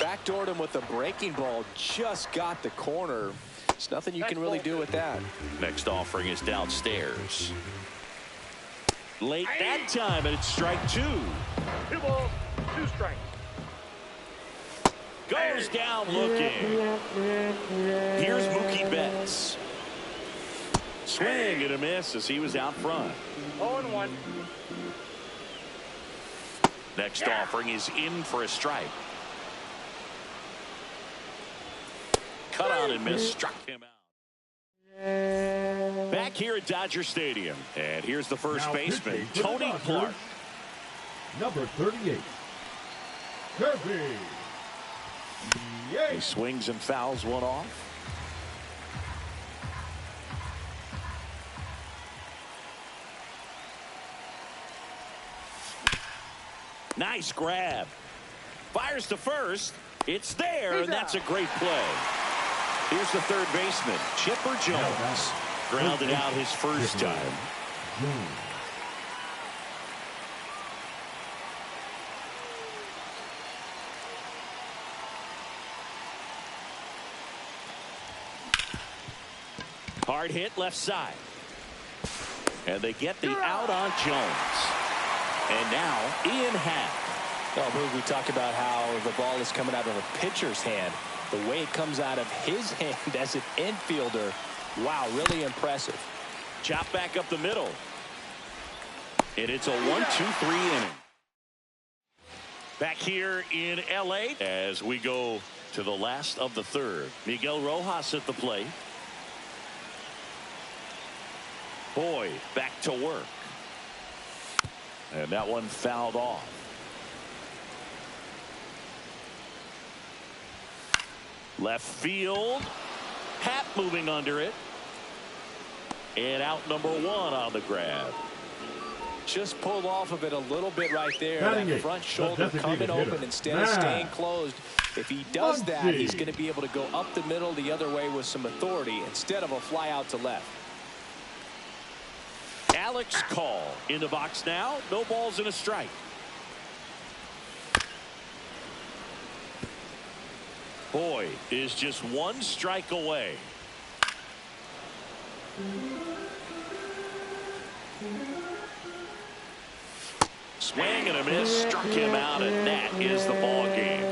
Backdoored him with a breaking ball. Just got the corner. There's nothing you can really do with that. Next offering is downstairs. Late that time, and it's strike 2. 2 balls, 2 strikes. Goes down looking. Here's Mookie Betts. Swing and a miss as he was out front. 0-1. Next offering is in for a strike. Cut on and miss, struck him out. Back here at Dodger Stadium. And here's the first Now baseman, pitching for the Tony Dodgers, Clark. Number 38, Kirby. He swings and fouls one off. Nice grab. Fires to first. It's there, and that's a great play. Here's the third baseman, Chipper Jones. Grounded out his first time. Hard hit left side. And they get the out on Jones. And now Ian Happ. Well, we talk about how the ball is coming out of a pitcher's hand. The way it comes out of his hand as an infielder, wow, really impressive. Chop back up the middle. And it's a 1-2-3 inning. Back here in L.A. as we go to the last of the third. Miguel Rojas at the plate. Boyd back to work. And that one fouled off. Left field. Happ moving under it. And out number one on the grab. Just pulled off of it a little bit right there. Batting That front shoulder coming open instead of staying closed. If he does that, he's going to be able to go up the middle the other way with some authority instead of a fly out to left. Alex Call in the box now. No balls and a strike. Boyd is just one strike away. Swing and a miss, struck him out, and that is the ball game.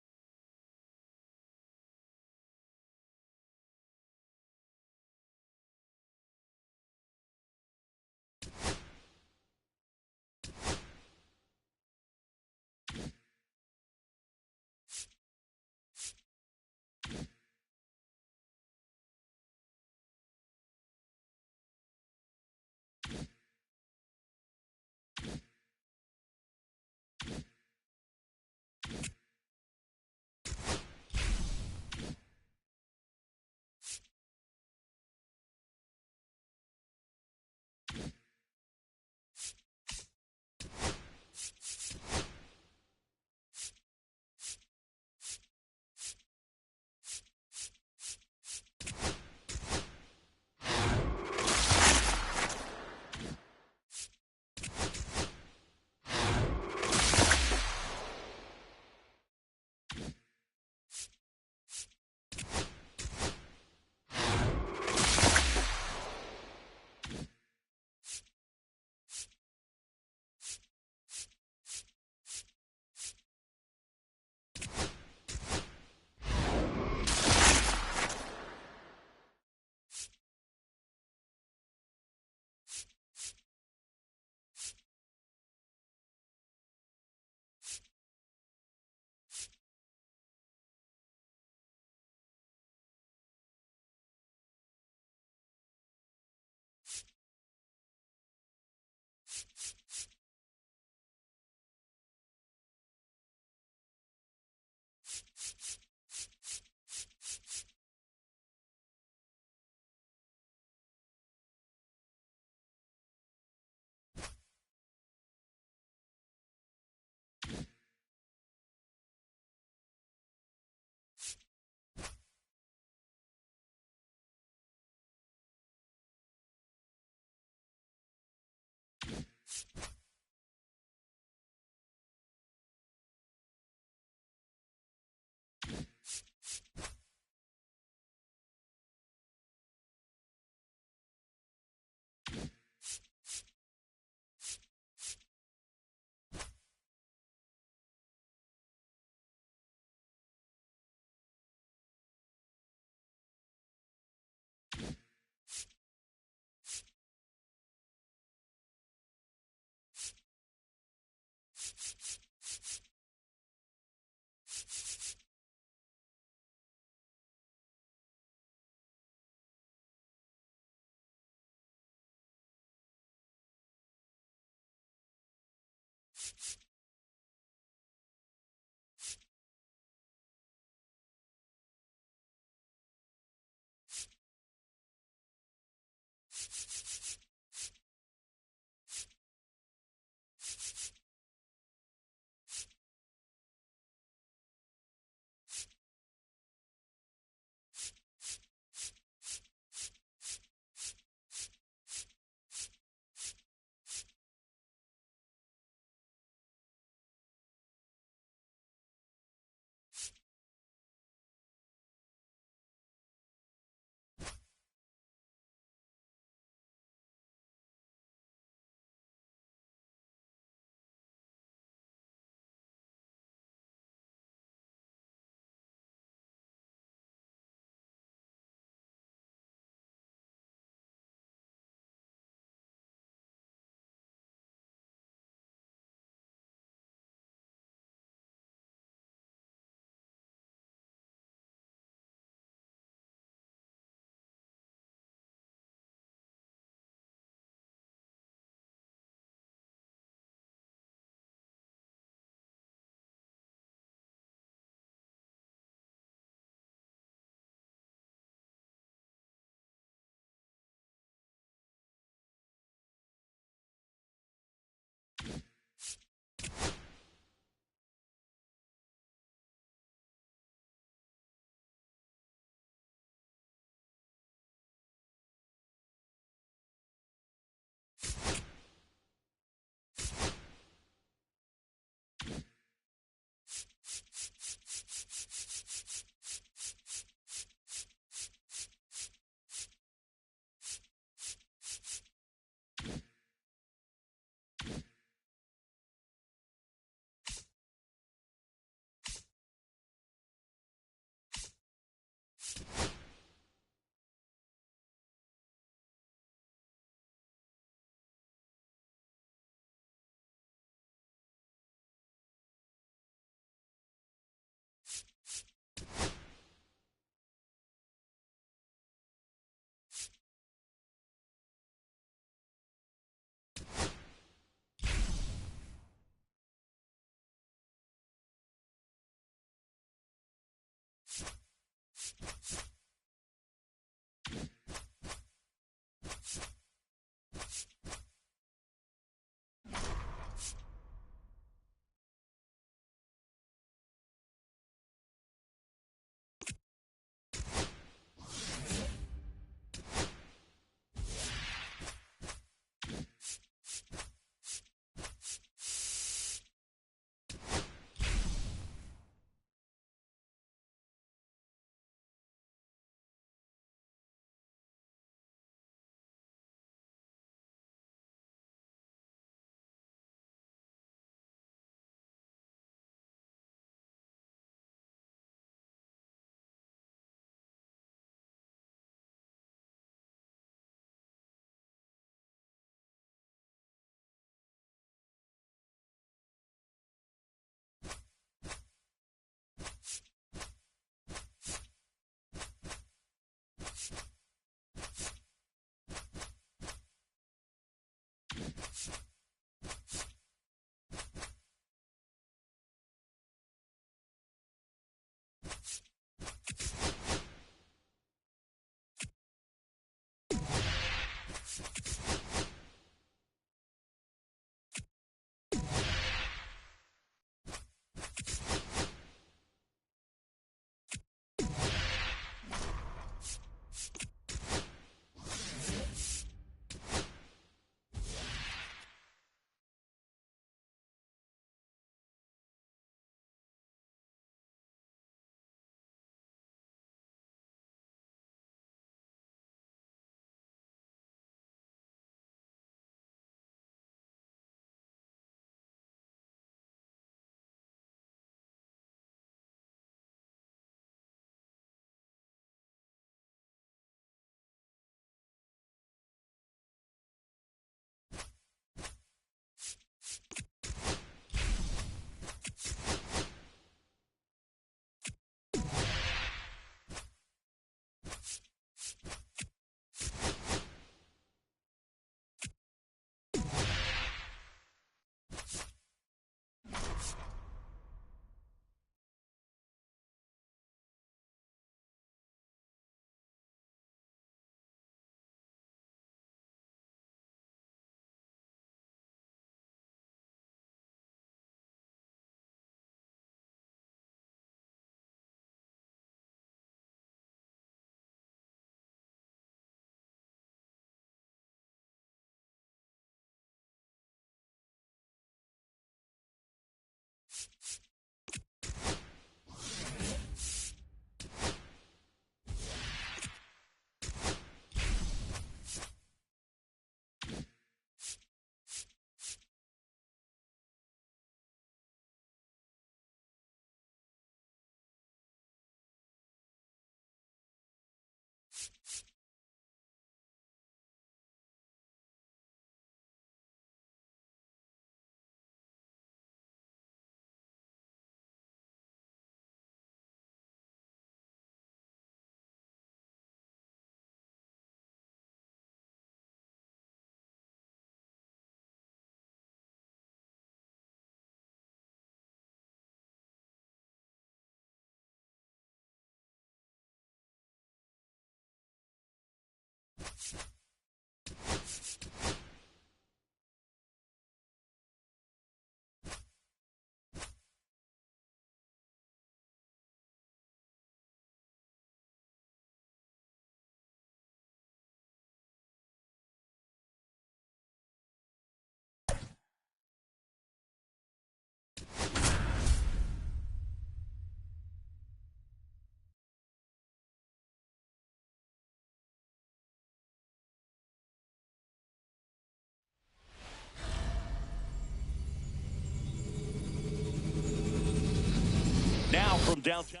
Now from downtown.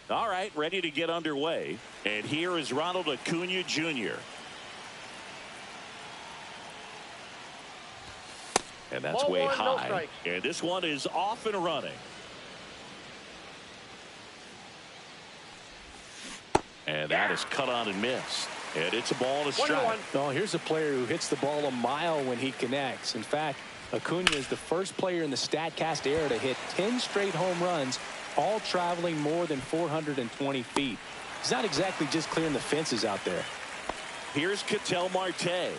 All right, ready to get underway. And here is Ronald Acuna Jr. And that's Ball way one, no high. strikes. And this one is off and running. And that is cut on and missed. And it's a ball and a strike. Well, here's a player who hits the ball a mile when he connects. In fact, Acuna is the first player in the StatCast era to hit 10 straight home runs all traveling more than 420 feet. He's not exactly just clearing the fences out there. Here's Ketel Marte.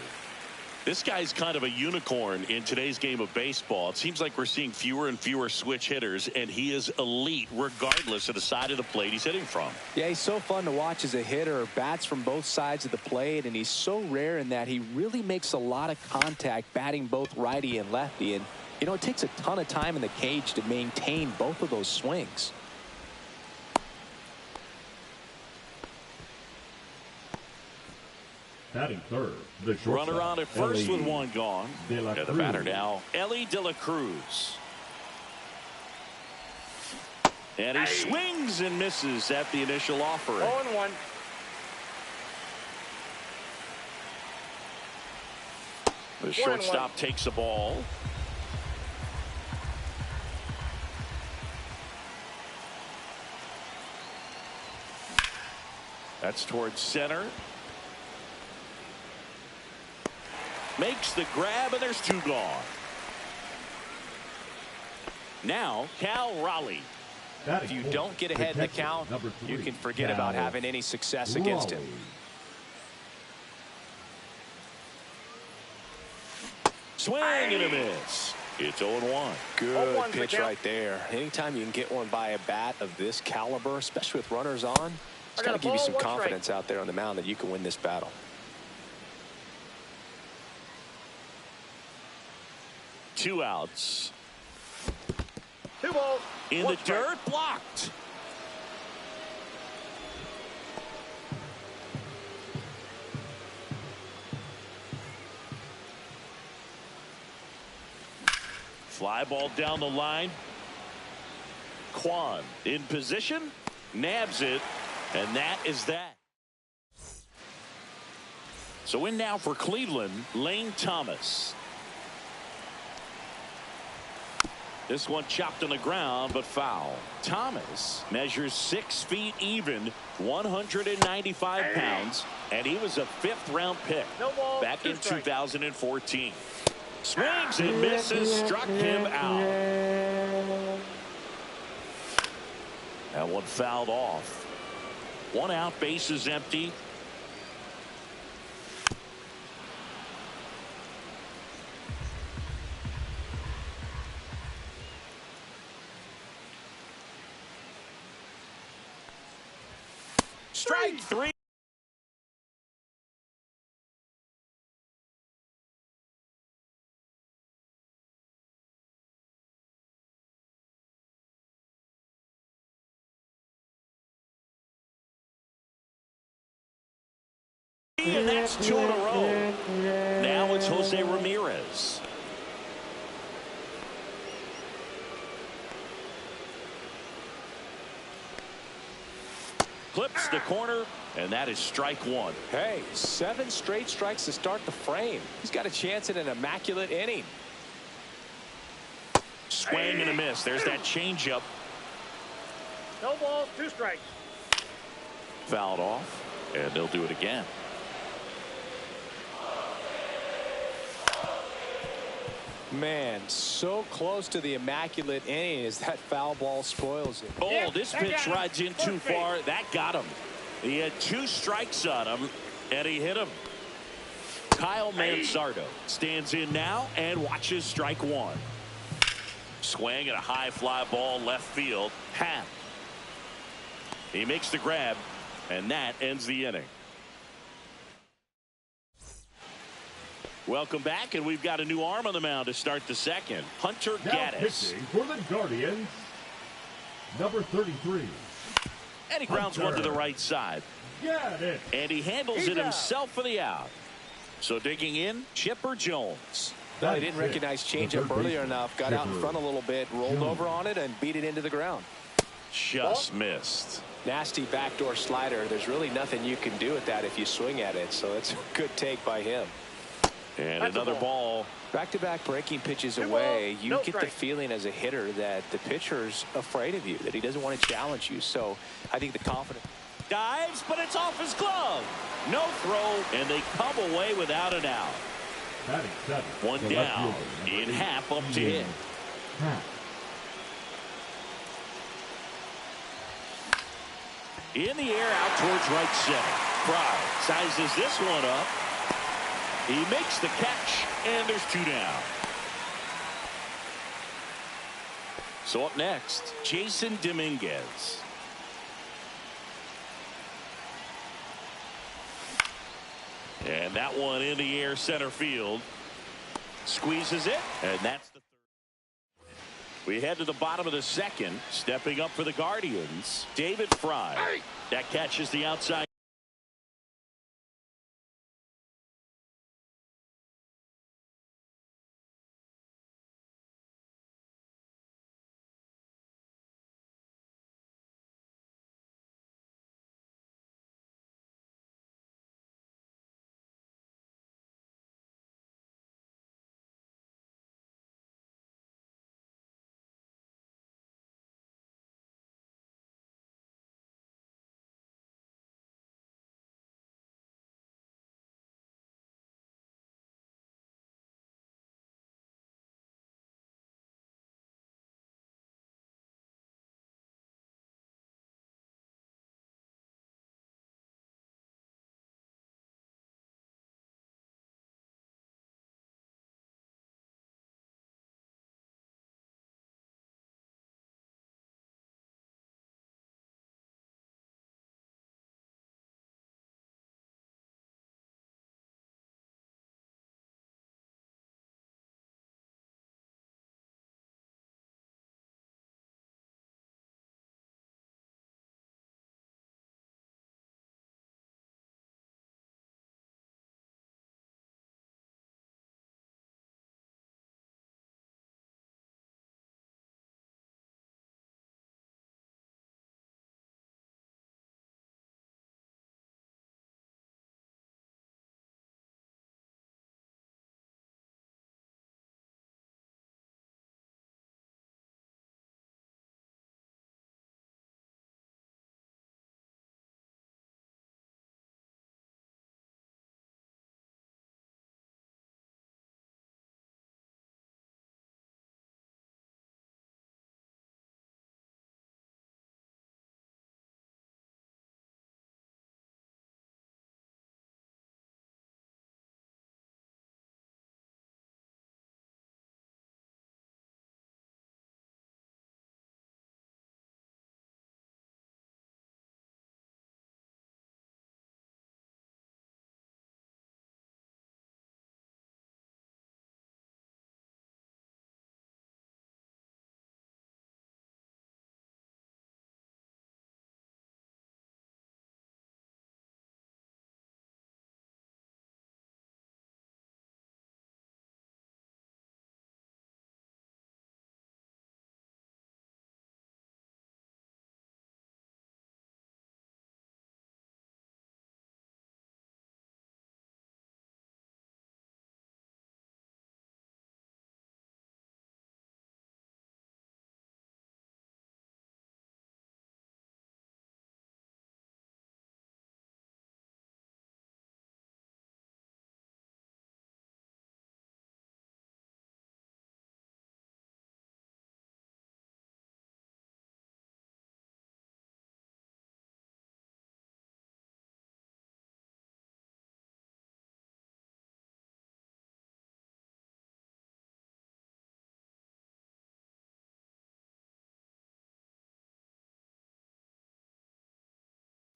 This guy's kind of a unicorn in today's game of baseball. It seems like we're seeing fewer and fewer switch hitters, and he is elite regardless of the side of the plate he's hitting from. Yeah, he's so fun to watch as a hitter. Bats from both sides of the plate, and he's so rare in that he really makes a lot of contact batting both righty and lefty. And, you know, it takes a ton of time in the cage to maintain both of those swings. Batting third, the shortstop. Runner on at first Ellie with one gone. De La And the Cruz. batter now, Ellie De La Cruz. And he swings and misses at the initial offering. 0-1. The shortstop takes the ball. That's towards center. Makes the grab, and there's two gone. Now, Cal Raleigh. If you don't get ahead in the count, you can forget about having any success against him. Swing and a miss. It's 0-1. Good pitch right there. Anytime you can get one by a bat of this caliber, especially with runners on, it's got to give you some confidence out there on the mound that you can win this battle. Two outs. 2 balls. In the dirt, blocked. Fly ball down the line. Kwan in position, nabs it, and that is that. So in now for Cleveland, Lane Thomas. This one chopped on the ground, but foul. Thomas measures 6 feet even, 195 pounds, and he was a 5th-round pick back in 2014. Swings and misses, struck him out. That one fouled off. 1 out, bases empty. Strike 3. And that's 2 in a row. Now it's Jose Ramirez. Clips the corner, and that is strike 1. Hey, 7 straight strikes to start the frame. He's got a chance at an immaculate inning. Swing and a miss. There's that changeup. No balls, 2 strikes. Fouled off, and they'll do it again. Man, so close to the immaculate inning as that foul ball spoils it. Oh, this pitch rides in too far. That got him. He had 2 strikes on him, and he hit him. Kyle Mansardo stands in now and watches strike 1. Swing and a high fly ball left field. Half. He makes the grab, and that ends the inning. Welcome back, and we've got a new arm on the mound to start the second. Hunter Now Gaddis. pitching for the Guardians, number 33. And he grounds one to the right side. Gaddis. And he handles it himself for the out. So digging in, Chipper Jones. Well, he didn't recognize changeup earlier enough. Got out in front a little bit, rolled over on it, and beat it into the ground. Just missed. Nasty backdoor slider. There's really nothing you can do with that if you swing at it. So it's a good take by him. And another ball. Back-to-back breaking pitches away, you get the feeling as a hitter that the pitcher's afraid of you, that he doesn't want to challenge you. So I think the confidence. Dives, but it's off his glove. No throw, and they come away without an out. Batting 7. One the down. left fielder, In half up to him. In the air out towards right center. Fry sizes this one up. He makes the catch, and there's 2 down. So up next, Jason Dominguez. And that one in the air center field. Squeezes it, and that's the third. We head to the bottom of the second. Stepping up for the Guardians, David Fry. That catches the outside.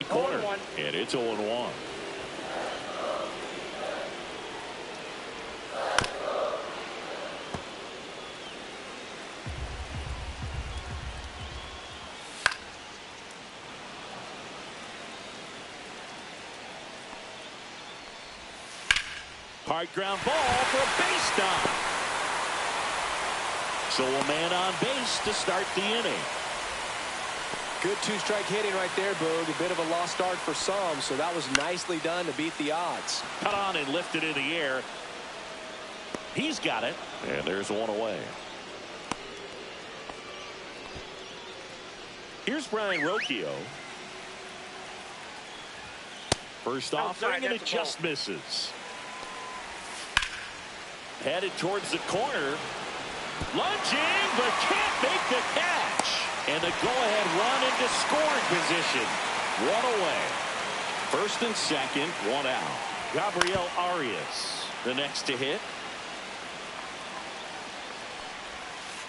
Corner, and it's 0-1. Hard ground ball for a base stop. So a man on base to start the inning. Good 2-strike hitting right there, Boog. A bit of a lost start for some, so that was nicely done to beat the odds. Cut on and lifted in the air. He's got it, and there's one away. Here's Brian Rocchio. First offering, and it just misses. Headed towards the corner. Lunging, but can't make the catch. And the go-ahead run into scoring position. One away. First and second, one out. Gabriel Arias, the next to hit.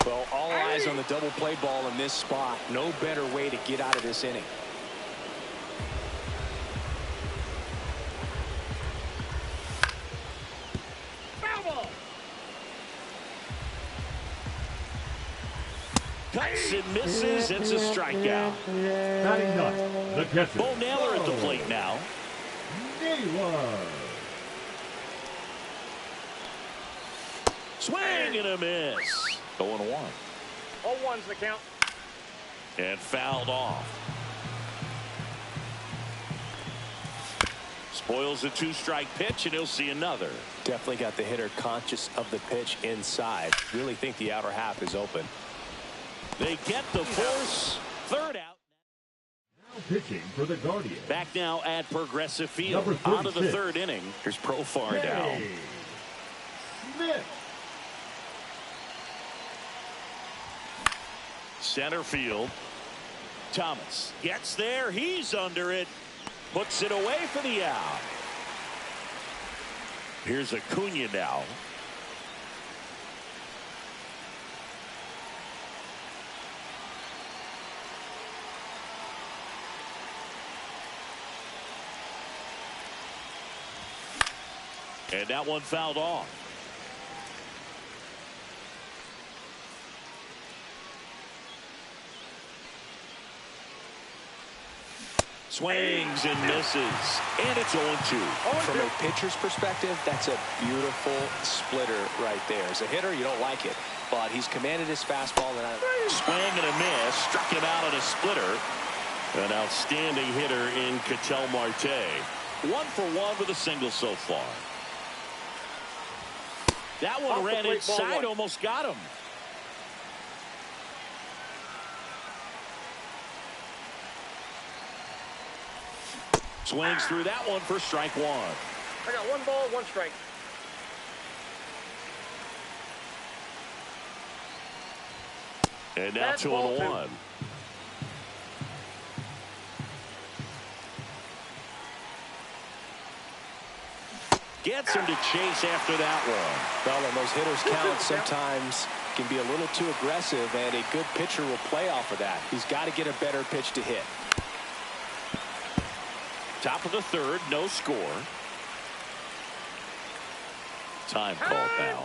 Well, all eyes on the double play ball in this spot. No better way to get out of this inning. Foul ball. Cuts and misses. It's a strikeout. Batting ninth, the catcher. Bo Naylor at the plate now. Naylor. Swing and a miss. 0-1. 0-1's the count. And fouled off. Spoils a two-strike pitch, and he'll see another. Definitely got the hitter conscious of the pitch inside. Really think the outer half is open. They get the force. Third out. Now pitching for the Guardians. Back now at Progressive Field. Number On to the 36. third inning. Here's Profar now. Hey. Smith. Center field. Thomas gets there. He's under it. Puts it away for the out. Here's Acuna now. And that one fouled off. Swings and misses. And it's 0-2. From a pitcher's perspective, that's a beautiful splitter right there. As a hitter, you don't like it, but he's commanded his fastball. And Swing and a miss. Struck him out on a splitter. An outstanding hitter in Ketel Marte. 1 for 1 with a single so far. That one ran inside, almost got him. Swings through that one for strike one. I got 1 ball, 1 strike. And now That's 2-1. Gets him to chase after that one. well, and those hitters count sometimes can be a little too aggressive, and a good pitcher will play off of that. He's got to get a better pitch to hit. Top of the third, no score. Time called now.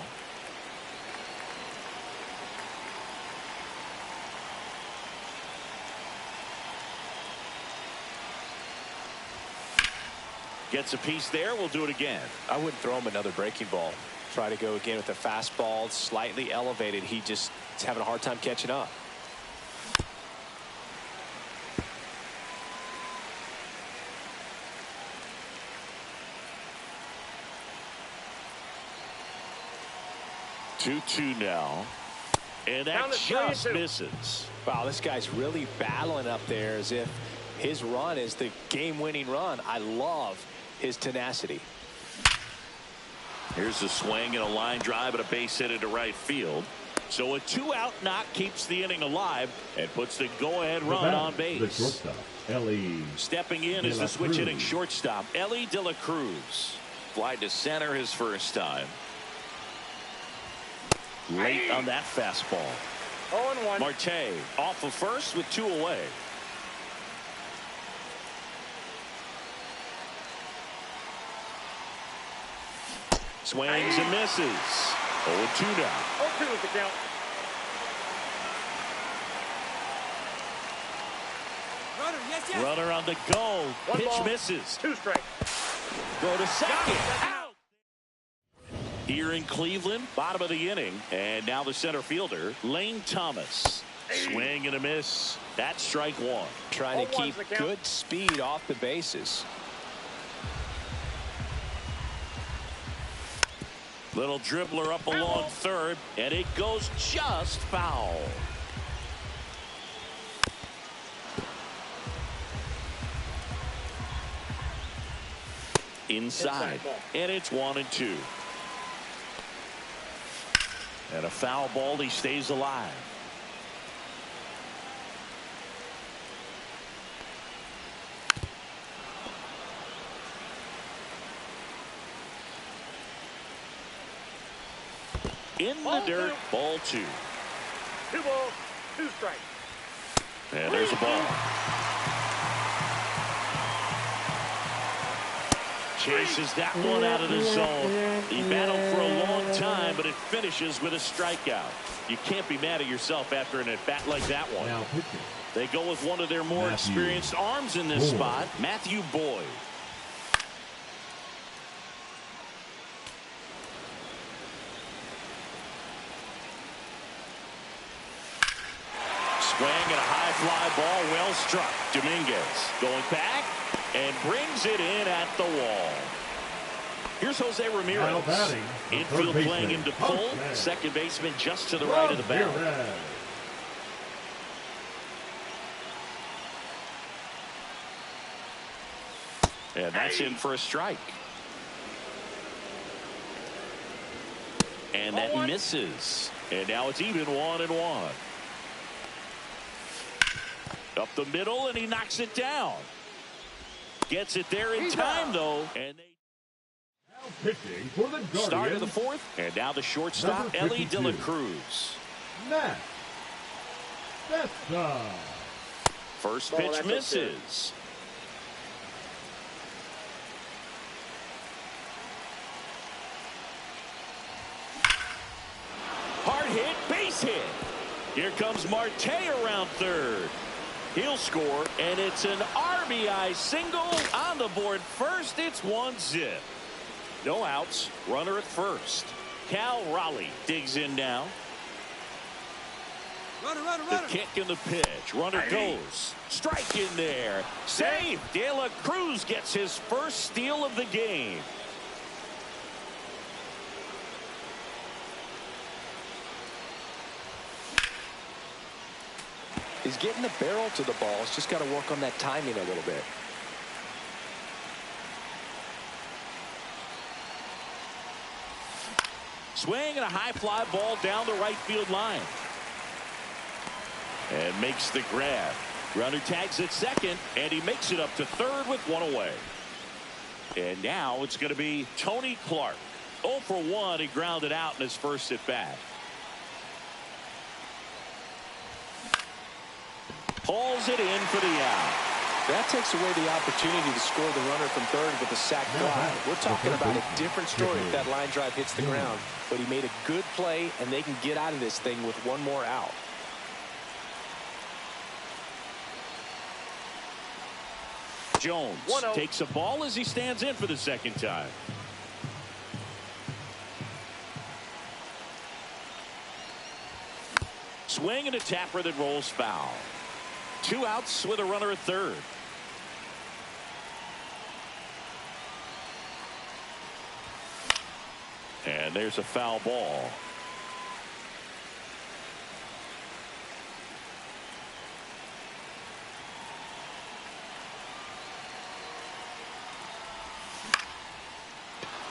Gets a piece there. We'll do it again. I wouldn't throw him another breaking ball. Try to go again with the fastball slightly elevated. He just is having a hard time catching up. Two now. And that just misses. Wow, this guy's really battling up there as if his run is the game-winning run. I love his tenacity. Here's a swing and a line drive and a base hit into right field. So a 2-out knock keeps the inning alive and puts the go-ahead run on base. The shortstop, Ellie. Stepping in is the switch hitting shortstop, Ellie De La Cruz. Fly to center his first time. Late on that fastball. 0-1. Marte off of first with 2 away. Swings and misses. 0-2 now. 0-2 is the count. Runner on the go. 1 Pitch ball, misses. 2 strikes. Go to second. Out. Here in Cleveland, bottom of the inning. And now the center fielder, Lane Thomas. Swing and a miss. That's strike one. Trying to keep good speed off the bases. Little dribbler up along third, and it goes just foul. Inside, and it's 1-2. And a foul ball, he stays alive. In the dirt, ball 2. 2 balls, 2 strikes. And there's a ball. Chases that one out of the zone. He battled for a long time, but it finishes with a strikeout. You can't be mad at yourself after an at-bat like that one. Now pitching. They go with one of their more experienced arms in this spot, Matthew Boyd. Swing and a high fly ball, well struck. Dominguez going back and brings it in at the wall. Here's Jose Ramirez. Infield playing him to pull. Second baseman just to the right of the bat. And that's in for a strike. And that misses. And now it's even 1-1. Up the middle, and he knocks it down. Gets it there in time, though. And they Now pitching for the Guardians. start of the 4th. And now the shortstop, Ellie De La Cruz. Matt. That's First pitch misses. Hard hit, base hit. Here comes Marte around third. He'll score, and it's an RBI single on the board first. It's 1-0. No outs. Runner at first. Cal Raleigh digs in now. Runner. The kick and the pitch. Runner goes. Strike in there. Save. De La Cruz gets his first steal of the game. He's getting the barrel to the ball. He's just got to work on that timing a little bit. Swing and a high fly ball down the right field line. And makes the grab. Runner tags at second, and he makes it up to third with one away. And now it's going to be Tony Clark. 0 for 1. He grounded out in his first at bat. Pulls it in for the out. That takes away the opportunity to score the runner from third with a sac fly. We're talking about a different story if that line drive hits the ground. But he made a good play, and they can get out of this thing with one more out. Jones takes a ball as he stands in for the second time. Swing and a tapper that rolls foul. 2 outs with a runner at third. And there's a foul ball.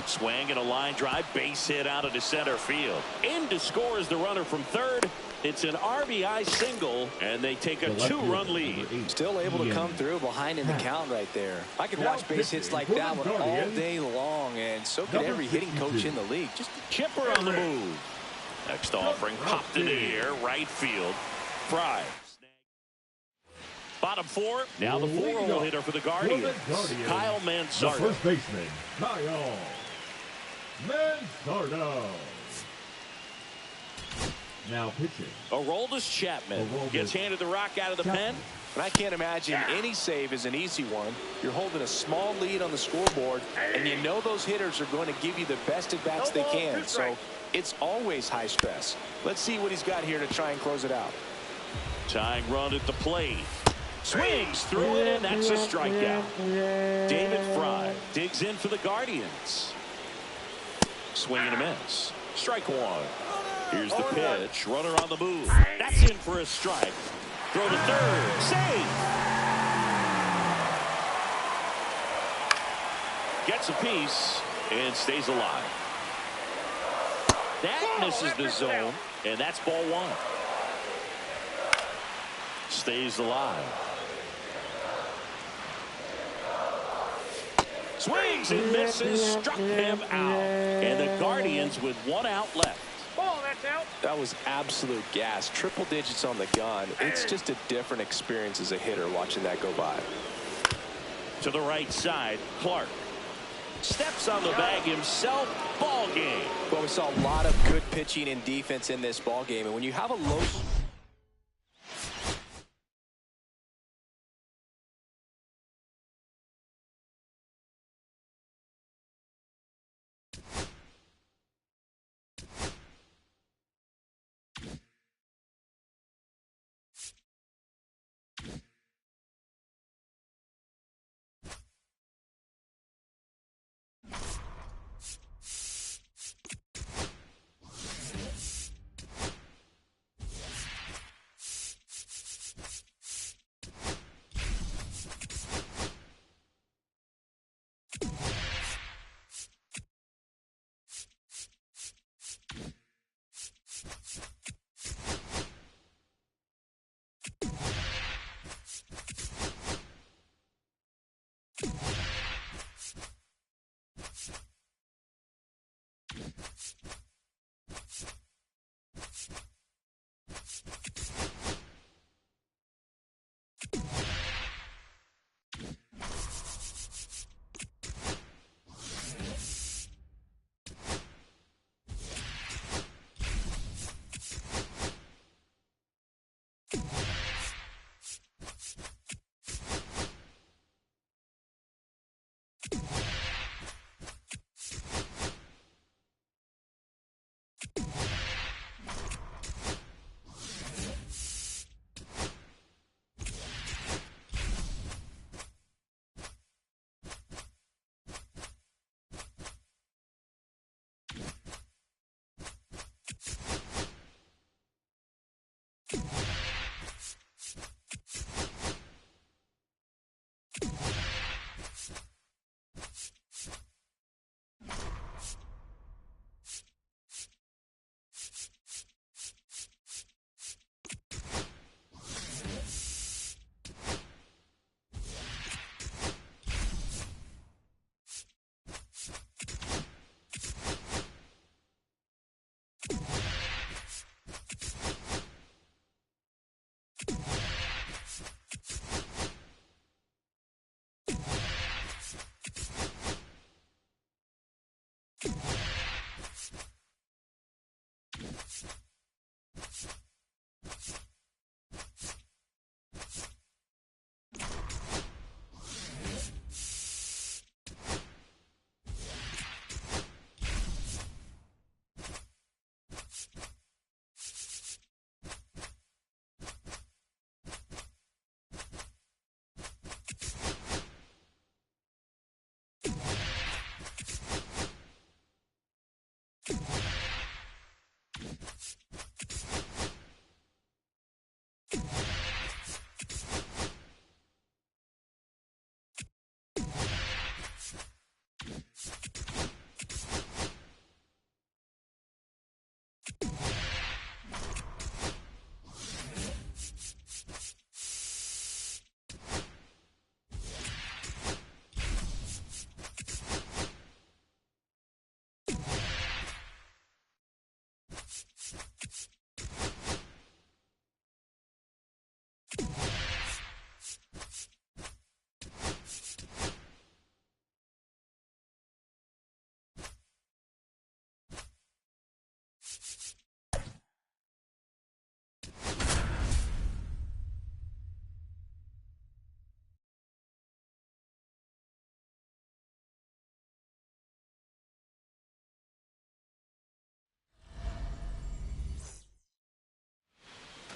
Swing and a line drive, base hit out into center field. In to score is the runner from third. It's an RBI single, and they take a 2-run lead. Still able to come through behind in the count right there. I could watch base hits like that one all day long, and so could every hitting coach in the league. Just a chipper on the move. Next offering, popped in the air, right field. Fry. Bottom 4. Now the 4-hole hitter for the Guardians, Kyle Manzardo. The first baseman, Kyle Manzardo. Now pitching. Aroldis Chapman gets handed the rock out of the pen. And I can't imagine any save is an easy one. You're holding a small lead on the scoreboard, and you know those hitters are going to give you the best at-bats they can. So it's always high stress. Let's see what he's got here to try and close it out. Tying run at the plate. Swings through it, and that's a strikeout. David Fry digs in for the Guardians. Swing and a miss. Strike 1. Here's the pitch. Runner on the move. That's in for a strike. Throw to third. Save. Gets a piece and stays alive. That misses the zone, and that's ball 1. Stays alive. Swings and misses. Struck him out. And the Guardians with 1 out left. That was absolute gas. Triple digits on the gun. It's just a different experience as a hitter watching that go by. To the right side, Clark steps on the bag himself. Ball game. Well, we saw a lot of good pitching and defense in this ball game, and when you have a low...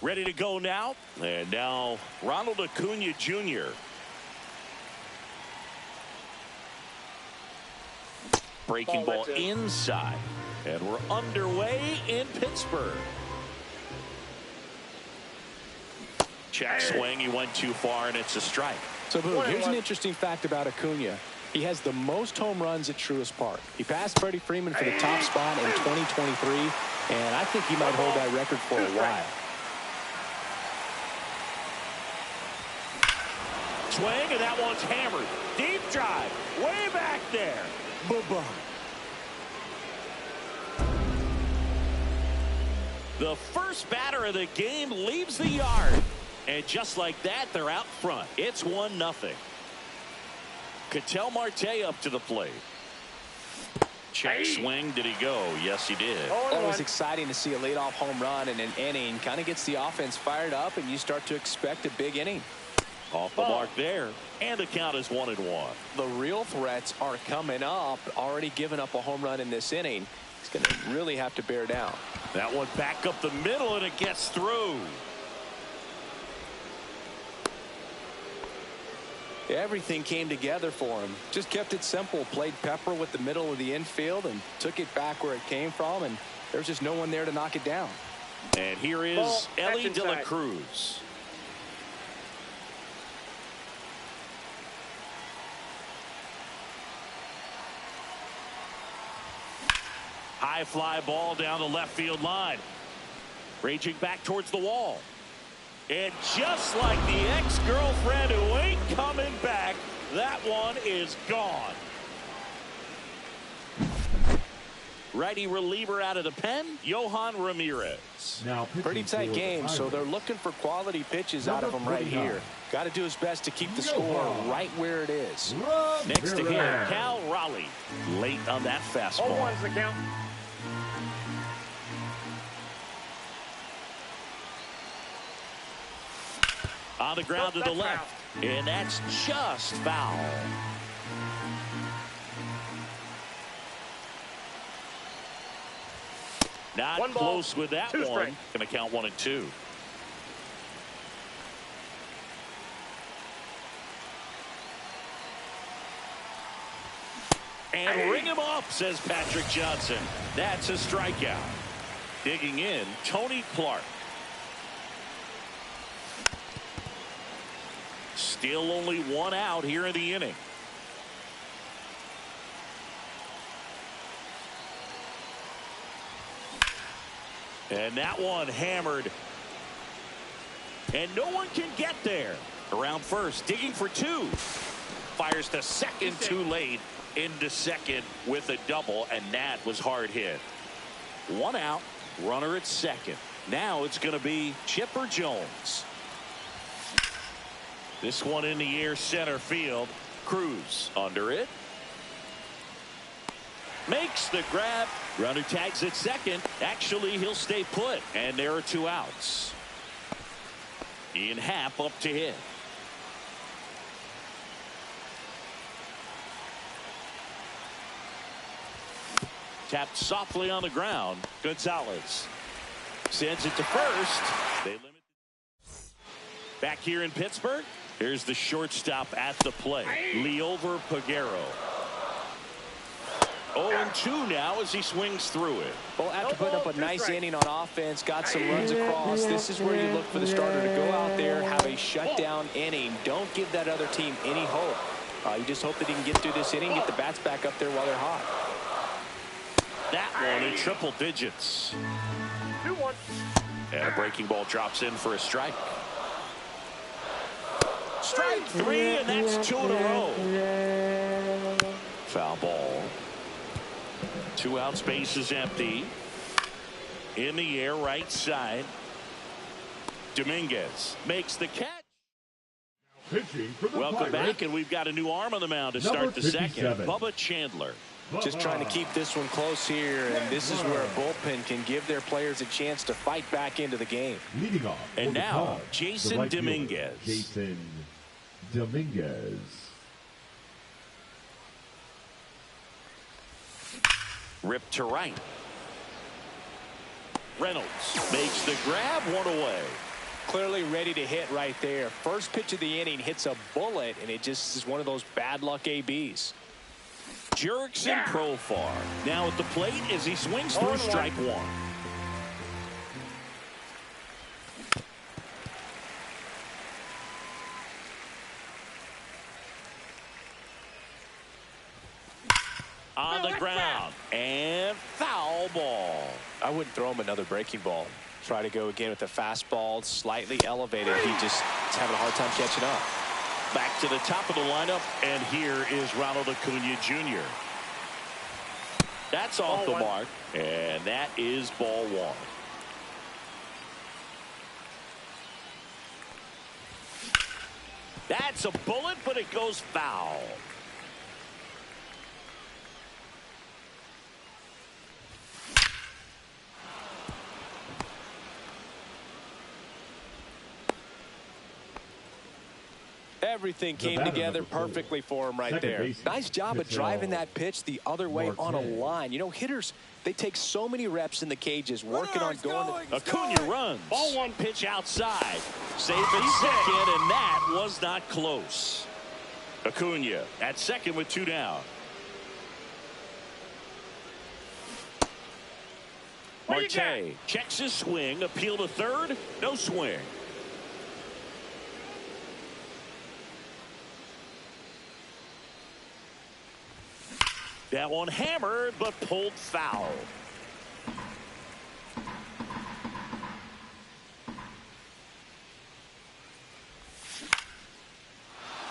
Ready to go now. And now Ronald Acuna Jr. Breaking ball inside. And we're underway in Pittsburgh. Check swing. He went too far, and it's a strike. So, Boone, here's an interesting fact about Acuna. He has the most home runs at Truist Park. He passed Freddie Freeman for the top spot in 2023, and I think he might hold that record for a while. Swing, and that one's hammered. Deep drive. Way back there. Bye-bye. The first batter of the game leaves the yard. And just like that, they're out front. It's 1-0. Ketel Marte up to the plate. Check swing. Did he go? Yes, he did. Always exciting to see a leadoff home run in an inning. Kind of gets the offense fired up, and you start to expect a big inning. Off the mark there. And the count is 1-1. The real threats are coming up. Already given up a home run in this inning. He's going to really have to bear down. That one back up the middle, and it gets through. Everything came together for him. Just kept it simple. Played pepper with the middle of the infield and took it back where it came from, and there's just no one there to knock it down. And here is Ellie De La Cruz. High fly ball down the left field line. Raging back towards the wall. And just like the ex-girlfriend who ain't coming back, that one is gone. Righty reliever out of the pen, Yohan Ramirez. Now pretty tight game, so they're looking for quality pitches out of him right here. Got to do his best to keep the score right where it is. Next to him, Cal Raleigh. Late on that fastball. 0-1's the count. On the ground to the left. And that's just foul. Not close with that one. Going to count 1-2. And ring him up, says Patrick Johnson. That's a strikeout. Digging in, Tony Clark. Still only one out here in the inning. And that one hammered. And no one can get there. Around first, digging for two. Fires to second too late. Into second with a double, and that was hard hit. One out, runner at second. Now it's going to be Chipper Jones. This one in the air, center field. Cruz under it. Makes the grab. Runner tags at second. Actually, he'll stay put, and there are two outs. Ian Happ up to hit. Tapped softly on the ground. Gonzalez sends it to first. They limit. Back here in Pittsburgh, here's the shortstop at the plate, Leover Peguero. 0-2 now as he swings through it. Well, after putting up a nice inning on offense, got some runs across, this is where you look for the starter to go out there, have a shutdown inning. Don't give that other team any hope. You just hope that he can get through this inning, get the bats back up there while they're hot. That one in triple digits. 2-1. And a breaking ball drops in for a strike. Strike three, and that's two in a row. Foul ball. 2 out, space is empty. In the air, right side. Dominguez makes the catch. Welcome back, and we've got a new arm on the mound to start the second. Bubba Chandler. Just trying to keep this one close here, and this is where a bullpen can give their players a chance to fight back into the game. Leading off. And now, Jason Dominguez. Jason Dominguez. Ripped to right. Reynolds makes the grab, one away. Clearly ready to hit right there. First pitch of the inning hits a bullet, and it just is one of those bad luck ABs. Jurickson Profar now at the plate as he swings through strike one. On the ground and foul ball. I wouldn't throw him another breaking ball. Try to go again with the fastball, slightly elevated. He just is having a hard time catching up. Back to the top of the lineup, and here is Ronald Acuna Jr. That's off the mark, and that is ball one. That's a bullet, but it goes foul. Everything came together perfectly for him right there. Nice job of driving that pitch the other way on a line. You know, hitters, they take so many reps in the cages working on going. Acuna runs. Ball one, pitch outside. Safe at second, and that was not close. Acuna at second with 2 down. Marte checks his swing. Appeal to third. No swing. That one hammered, but pulled foul.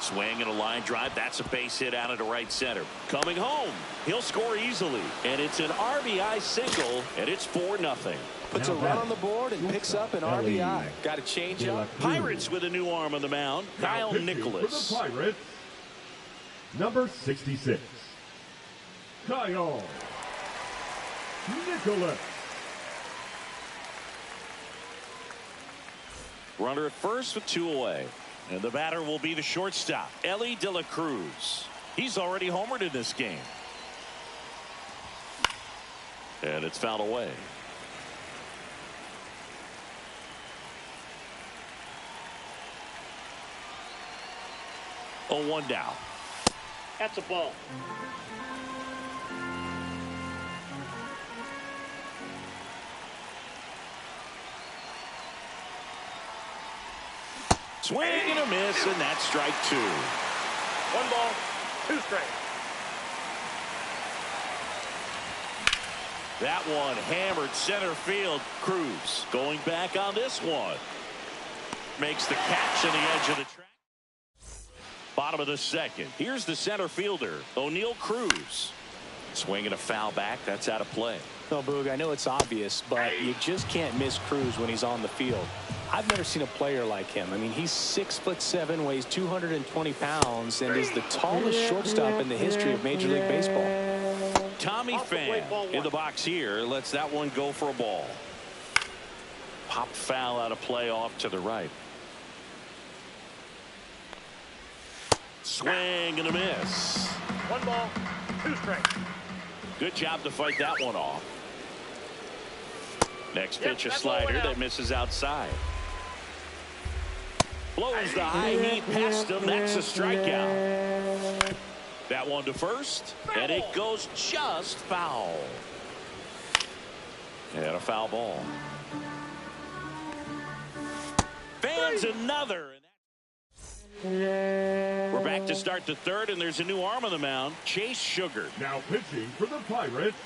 Swing and a line drive. That's a base hit out into right center. Coming home. He'll score easily. And it's an RBI single, and it's 4-0. Puts a run on the board and picks up an RBI. Got a change up. Pirates with a new arm on the mound. Kyle Nicholas. For the Pirates, number 66. Kyle Nicholas. Runner at first with 2 away. And the batter will be the shortstop, Ellie De La Cruz. He's already homered in this game. And it's fouled away. Oh, 1 down. That's a ball. Swing and a miss, and that's strike 2. 1 ball, 2 strikes. That one hammered center field. Cruz going back on this one. Makes the catch on the edge of the track. Bottom of the second. Here's the center fielder, O'Neal Cruz. Swinging a foul back. That's out of play. No, Boog, I know it's obvious, but you just can't miss Cruz when he's on the field. I've never seen a player like him. I mean, he's 6'7", weighs 220 pounds, and is the tallest shortstop in the history of Major League Baseball. Tommy Pham in the box here lets that one go for a ball. Pop foul out of play off to the right. Swing and a miss. 1 ball, 2 strikes. Good job to fight that one off. Next pitch, a slider that misses outside. Blows the high heat past him. That's a strikeout. That one to first, and it goes just foul. And a foul ball. Fans another. We're back to start the third, and there's a new arm on the mound, Chase Sugar. Now pitching for the Pirates,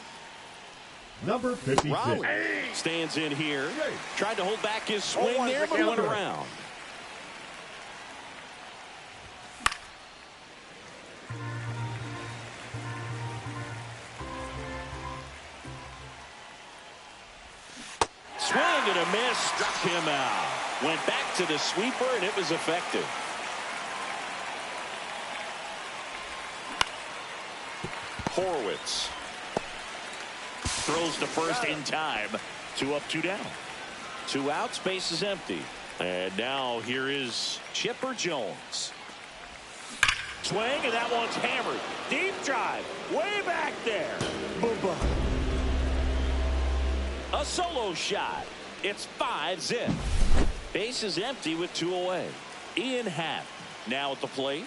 number 56. Raleigh stands in here. Tried to hold back his swing there, but went around. Swing and a miss, struck him out. Went back to the sweeper, and it was effective. Horwitz throws to first in time. 2 up, 2 down. 2 outs, base is empty. And now here is Chipper Jones. Swing, and that one's hammered. Deep drive, way back there. Boom. A solo shot. It's 5-zip. Base is empty with 2 away. Ian Happ now at the plate.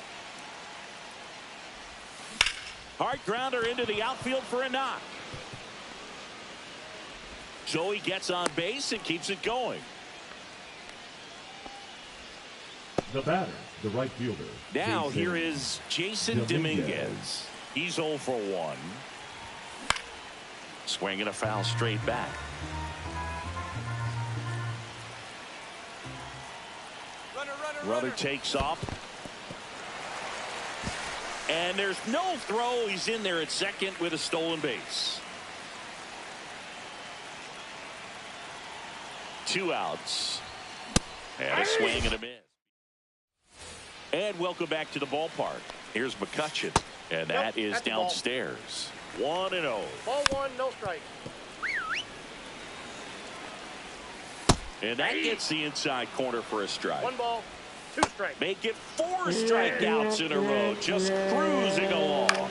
Hard grounder into the outfield for a knock. Joey gets on base and keeps it going. The batter, the right fielder. Now here is Jason Dominguez. He's 0 for 1. Swinging a foul straight back. Runner takes off. And there's no throw. He's in there at second with a stolen base. 2 outs. And a swing and a miss. And welcome back to the ballpark. Here's McCutcheon, and that is downstairs. 1-0. Ball one, no strike. And that gets the inside corner for a strike. 1 ball, 2 strikes. Make it 4 strikeouts in a row, just cruising along.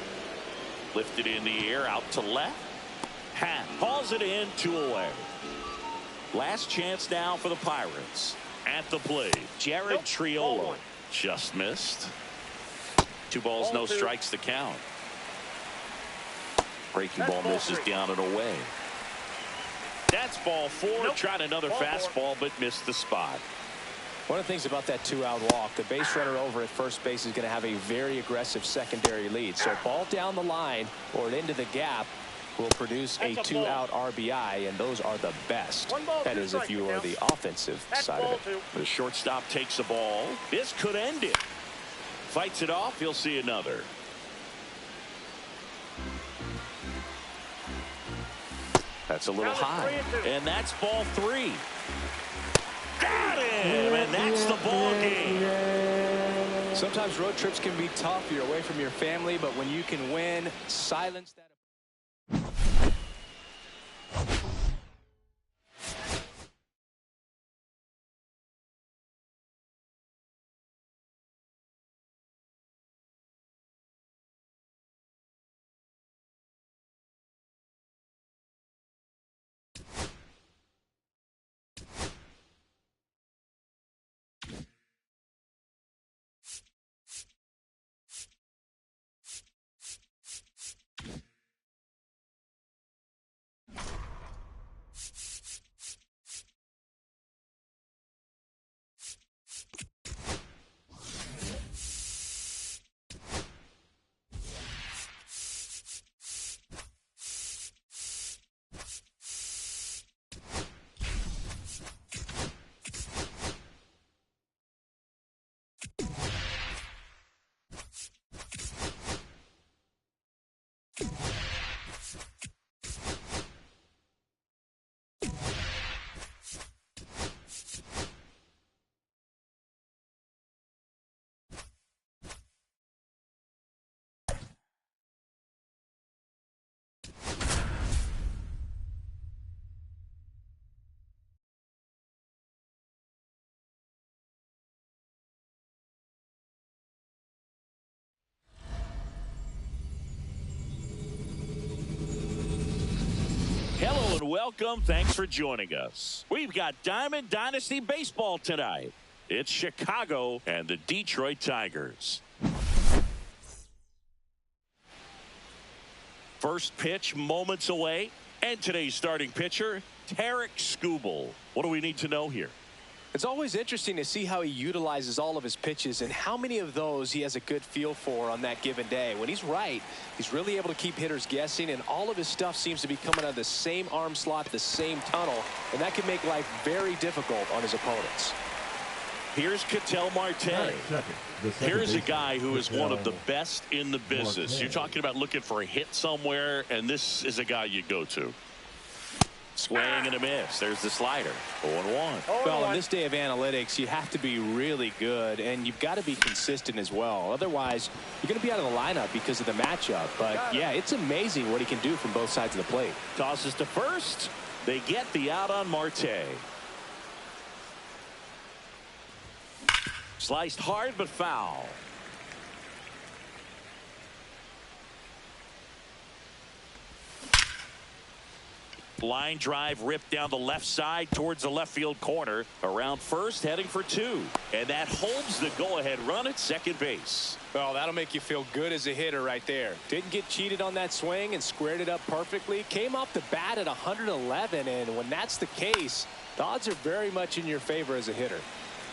Lifted in the air, out to left. Hauls it in, 2 away. Last chance now for the Pirates. At the plate, Jared Triolo. Just missed. 2 balls, no strikes to count. Breaking ball misses down and away. That's ball 4. Tried another fastball, but missed the spot. One of the things about that 2-out walk, the base runner over at first base is going to have a very aggressive secondary lead. So ball down the line or into the gap will produce a 2-out RBI, and those are the best. That is if you are the offensive side of it. The shortstop takes the ball. This could end it. Fights it off. He'll see another. That's a little high. And that's ball 3. Got him! And that's the ball game. Sometimes road trips can be tough. You're away from your family, but when you can win, silence that. Hello and welcome. Thanks for joining us. We've got Diamond Dynasty Baseball tonight. It's Chicago and the Detroit Tigers. First pitch moments away. And today's starting pitcher, Tarik Skubal. What do we need to know here? It's always interesting to see how he utilizes all of his pitches and how many of those he has a good feel for on that given day. When he's right, he's really able to keep hitters guessing, and all of his stuff seems to be coming out of the same arm slot, the same tunnel, and that can make life very difficult on his opponents. Here's Ketel Marte. Here's a guy who is one of the best in the business. You're talking about looking for a hit somewhere, and this is a guy you go to. Swing and a miss. There's the slider. 0-1. Well, in this day of analytics, you have to be really good, and you've got to be consistent as well. Otherwise, you're going to be out of the lineup because of the matchup. But, yeah, it's amazing what he can do from both sides of the plate. Tosses to first. They get the out on Marte. Sliced hard but foul. Line drive ripped down the left side towards the left field corner. Around first, heading for 2. And that holds the go-ahead run at second base. Well, that'll make you feel good as a hitter right there. Didn't get cheated on that swing and squared it up perfectly. Came off the bat at 111, and when that's the case, the odds are very much in your favor as a hitter.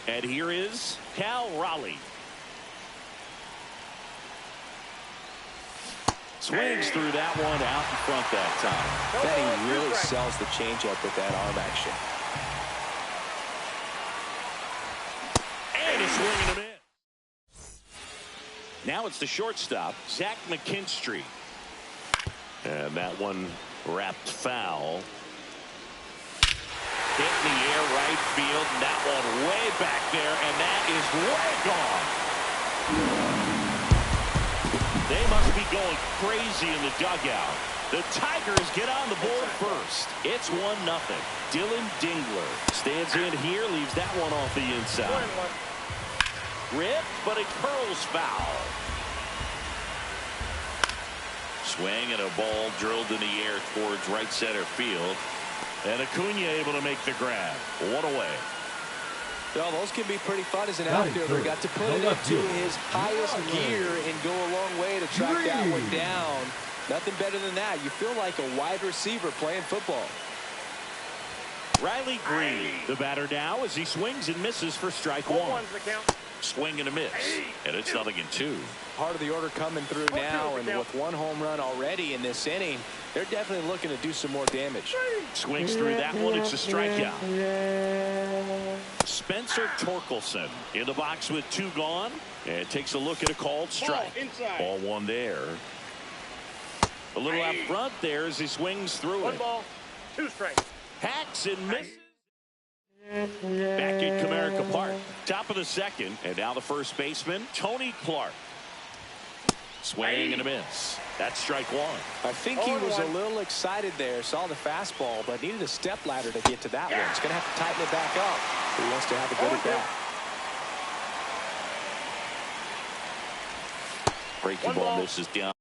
And here is Cal Raleigh. Swings through that one out in front that time. That he really sells the changeup with that arm action. And a swing and a miss. Now it's the shortstop, Zach McKinstry. And that one wrapped foul. Hit in the air right field, and that one way back there, and that is way gone. They must be going crazy in the dugout. The Tigers get on the board first. It's 1-0. Dylan Dingler stands in here, leaves that one off the inside. Rip, but it curls foul. Swing and a ball drilled in the air towards right center field. And Acuna able to make the grab. One away. Well, those can be pretty fun as an outfielder. Got to put it into his highest gear and go a long way to track that one down. Nothing better than that. You feel like a wide receiver playing football. Riley Green, the batter now as he swings and misses for strike one. Swing and a miss. And it's 0-2. Part of the order coming through now, and with one home run already in this inning, they're definitely looking to do some more damage. Swings through that one. It's a strikeout. Spencer Torkelson in the box with 2 gone, and takes a look at a called strike. Ball 1 there. A little out front there as he swings through it. 1 ball, 2 strikes. Hacks and misses. Back at Comerica Park. Top of the second, and now the first baseman, Tony Clark. Swing and a miss. That's strike 1. I think he was a little excited there, saw the fastball, but needed a step ladder to get to that one. He's going to have to tighten it back up if he wants to have a good at bat. Breaking ball misses down.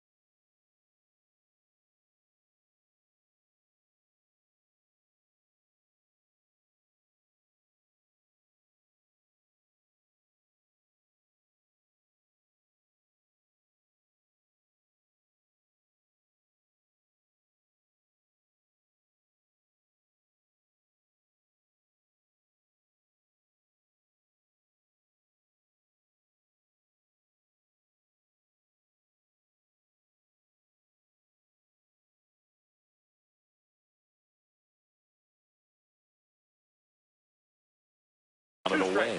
And away.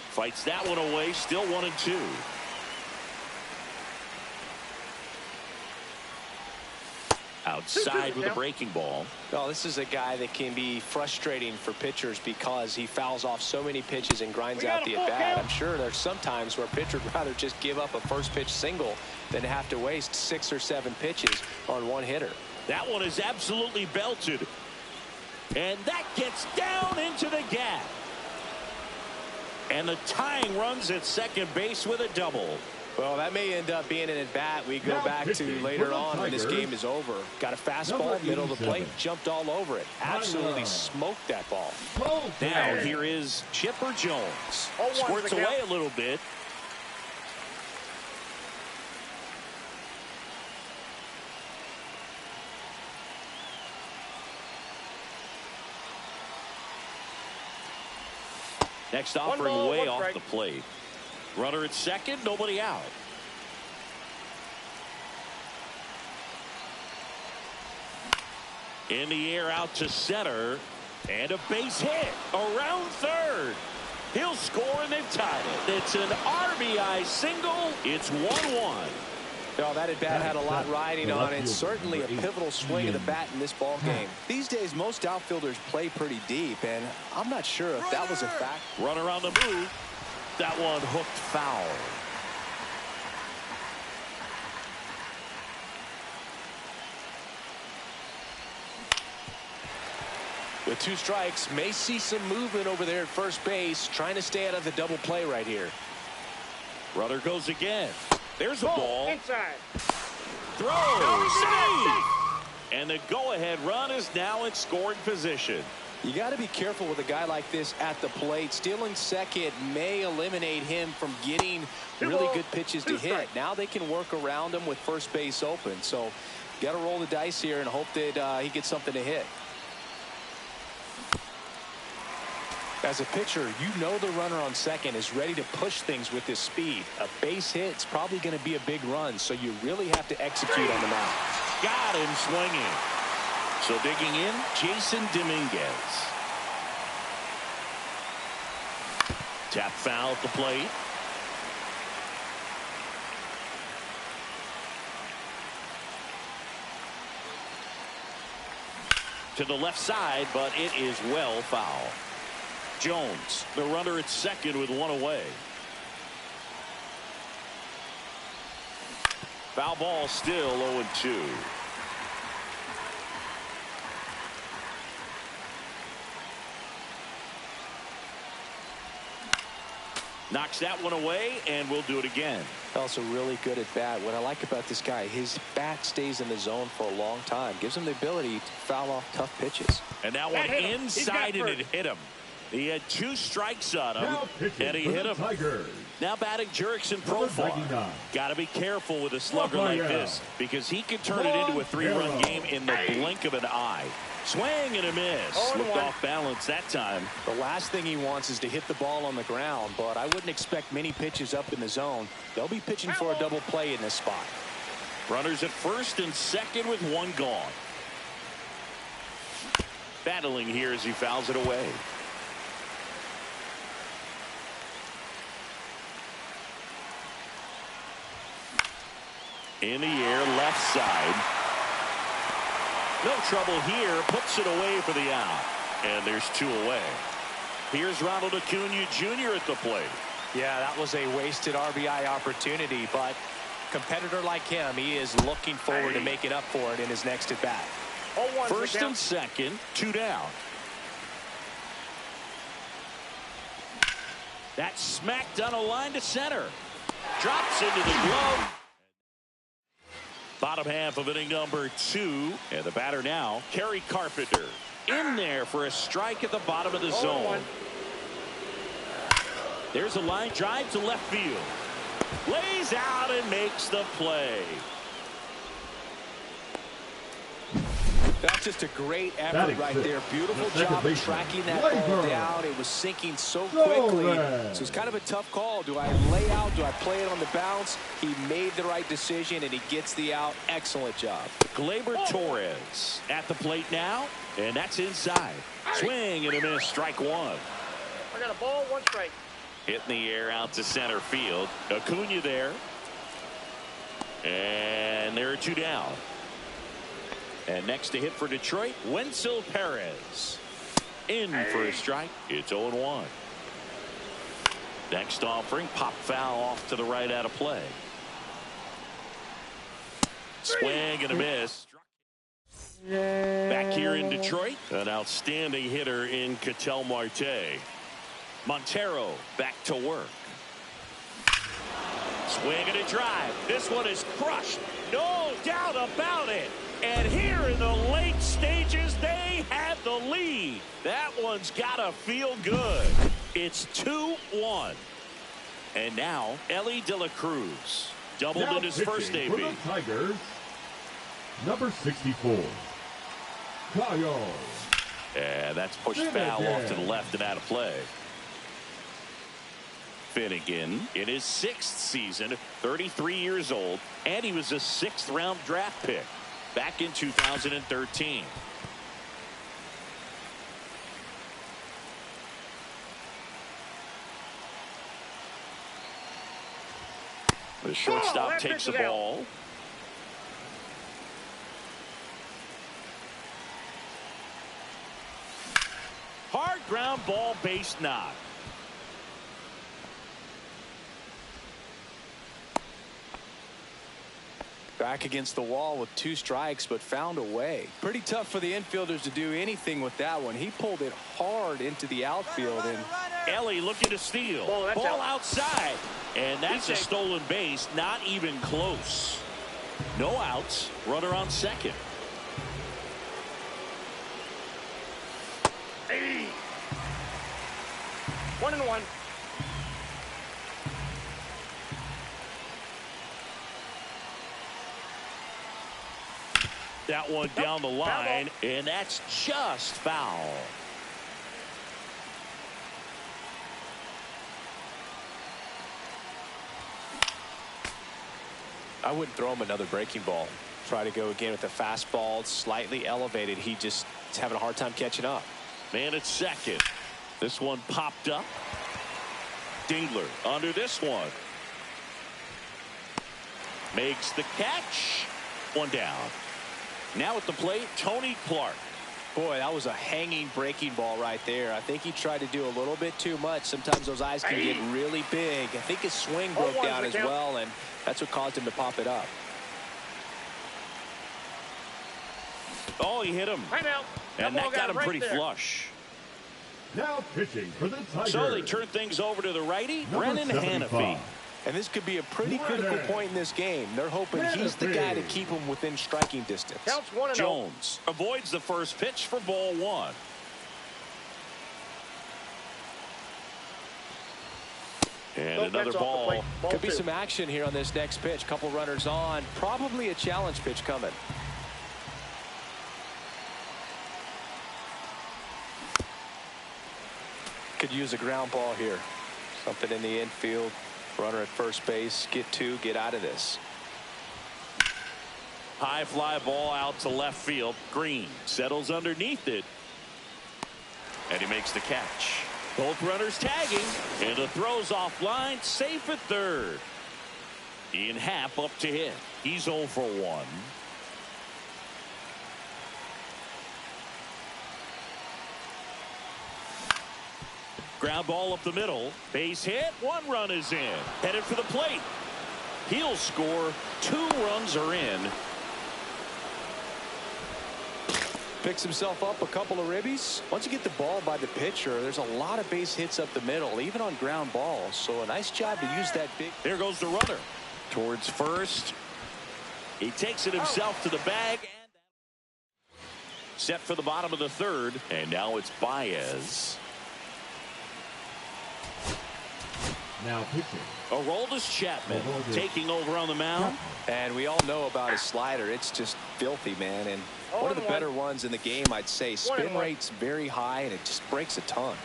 Fights that one away. Still 1-2. Outside with a breaking ball. Well, this is a guy that can be frustrating for pitchers because he fouls off so many pitches and grinds out the at-bat. I'm sure there's some times where a pitcher would rather just give up a first pitch single than have to waste 6 or 7 pitches on one hitter. That one is absolutely belted. And that gets down into the gap. And the tying runs at second base with a double. Well, that may end up being an at-bat we go back to later on when this game is over. Got a fastball, middle of the plate, jumped all over it. Absolutely smoked that ball. Now here is Chipper Jones. Squirts away a little bit. Next offering way off the plate. Runner at second, nobody out. In the air out to center. And a base hit around third. He'll score and they've tied it. It's an RBI single. It's 1-1. Well, that at-bat had a lot riding on it. Certainly a pivotal swing of the bat in this ball game. These days, most outfielders play pretty deep, and I'm not sure if that was a fact. Runner on the move. That one hooked foul. With 2 strikes, may see some movement over there at first base, trying to stay out of the double play right here. Runner goes again. There's a ball. Inside. Throw. Save. And the go-ahead run is now in scoring position. You got to be careful with a guy like this at the plate. Stealing second may eliminate him from getting really good pitches to hit. Now they can work around him with first base open. So got to roll the dice here and hope that he gets something to hit. As a pitcher, you know the runner on second is ready to push things with his speed. A base hit's probably going to be a big run, so you really have to execute on the mound. Got him swinging. So digging in, Jason Dominguez. Tap foul at the plate. To the left side, but it is well foul. Jones, the runner at second with one away. Foul ball, still 0-2. Knocks that one away, and we'll do it again. Also really good at bat. What I like about this guy, his bat stays in the zone for a long time. Gives him the ability to foul off tough pitches. And that one inside, and it hit him. He had 2 strikes on him, and he hit him. Tigers. Now batting Jurickson Profar. Got to be careful with a slugger like this, because he can turn it into a 3-run game in the blink of an eye. Swing and a miss. Looked off balance that time. The last thing he wants is to hit the ball on the ground, but I wouldn't expect many pitches up in the zone. They'll be pitching for a double play in this spot. Runners at first and second with 1 gone. Battling here as he fouls it away. In the air, left side. No trouble here. Puts it away for the out. And there's 2 away. Here's Ronald Acuna Jr. at the plate. Yeah, that was a wasted RBI opportunity, but competitor like him, he is looking forward to making up for it in his next at bat. First and second, 2 down. That's smacked on a line to center. Drops into the glove. Bottom half of inning number 2. And the batter now, Kerry Carpenter. In there for a strike at the bottom of the zone. There's a line drive to left field. Lays out and makes the play. That's just a great effort right there. Beautiful job of tracking that ball down. It was sinking so quickly. So it's kind of a tough call. Do I lay out? Do I play it on the bounce? He made the right decision, and he gets the out. Excellent job. Gleyber Torres at the plate now, and that's inside. Swing and a miss. Strike 1. I got a ball, 1 strike. Hit in the air out to center field. Acuna there. And there are 2 down. And next to hit for Detroit, Wenzel Perez. In for a strike. It's 0-1. Next offering, pop foul off to the right out of play. Swing and a miss. Back here in Detroit, an outstanding hitter in Ketel Marte. Montero back to work. Swing and a drive. This one is crushed. No doubt about it. And here in the late stages, they have the lead. That one's got to feel good. It's 2-1. And now, Elly De La Cruz. Doubled in his first AB. For the Tigers, number 64, Kyle. And that's pushed foul off to the left and out of play. Finnegan in his 6th season, 33 years old, and he was a 6th-round draft pick back in 2013. The shortstop takes the ball. Hard ground ball, base knock. Back against the wall with 2 strikes, but found a way. Pretty tough for the infielders to do anything with that one. He pulled it hard into the outfield. And Elly looking to steal. Ball outside. And that's a stolen base. Not even close. No outs. Runner on second. Hey. 1-1. That one down the line, and that's just foul. I wouldn't throw him another breaking ball. Try to go again with the fastball. It's slightly elevated. He just is having a hard time catching up. Man at second. This one popped up. Dingler under this one. Makes the catch. One down. Now at the plate, Tony Clark. Boy, that was a hanging breaking ball right there. I think he tried to do a little bit too much. Sometimes those eyes can get really big. I think his swing broke down as well, and that's what caused him to pop it up. Oh, he hit him. And that got him pretty flush. Now pitching for the Tigers. So they turn things over to the righty, Brennan Hanafy. And this could be a pretty critical point in this game. They're hoping he's the guy to keep them within striking distance. Counts 1-0. Jones avoids the first pitch for ball one. And another ball. Could be some action here on this next pitch. Couple runners on. Probably a challenge pitch coming. Could use a ground ball here. Something in the infield. Runner at first base. Get two. Get out of this. High fly ball out to left field. Green settles underneath it. And he makes the catch. Both runners tagging. And the throw's offline. Safe at third. Ian Happ up to hit. He's 0 for 1. Ground ball up the middle. Base hit. 1 run is in. Headed for the plate. He'll score. 2 runs are in. Picks himself up a couple of ribbies. Once you get the ball by the pitcher, there's a lot of base hits up the middle, even on ground balls. So a nice job to use that big. There goes the runner. Towards first. He takes it himself to the bag. And set for the bottom of the third. And now it's Baez. Now pitching. Aroldis Chapman taking over on the mound. And we all know about his slider. It's just filthy, man. And one of the better ones in the game, I'd say. Spin rate's very high, and it just breaks a ton.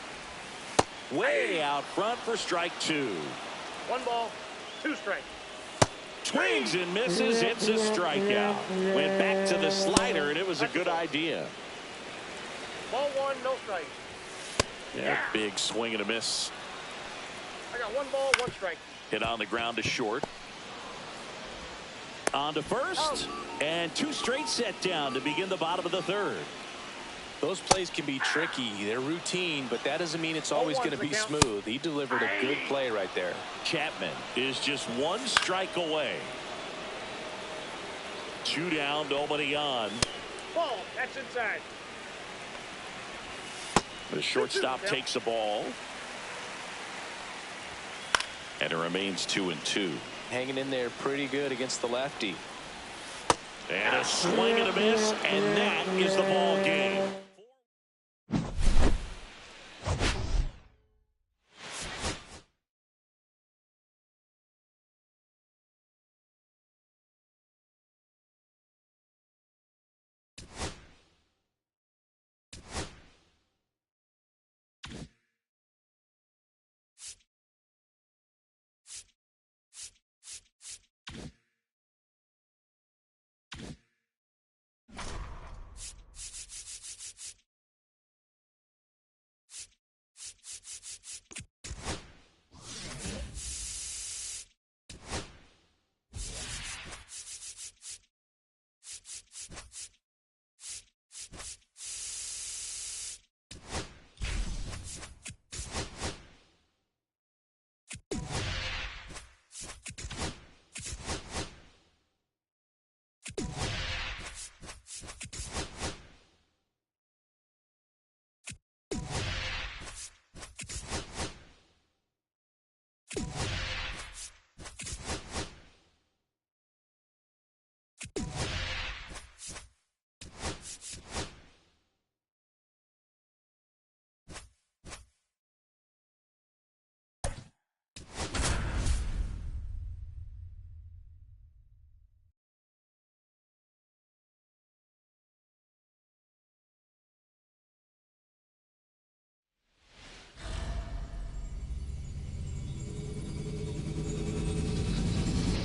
Way out front for strike 2. 1 ball, 2 strikes. Swings and misses. It's a strikeout. Went back to the slider, and it was a good idea. Ball 1, no strikes. Yeah, big swing and a miss. I got 1 ball, 1 strike. Hit on the ground to short. On to first. And 2 straight set down to begin the bottom of the third. Those plays can be tricky. They're routine, but that doesn't mean it's always going to be smooth. He delivered a good play right there. Chapman is just 1 strike away. 2 down, nobody on. Ball, that's inside. The shortstop takes the ball. And it remains 2-2. Hanging in there pretty good against the lefty. And a swing and a miss, and that is the ball game.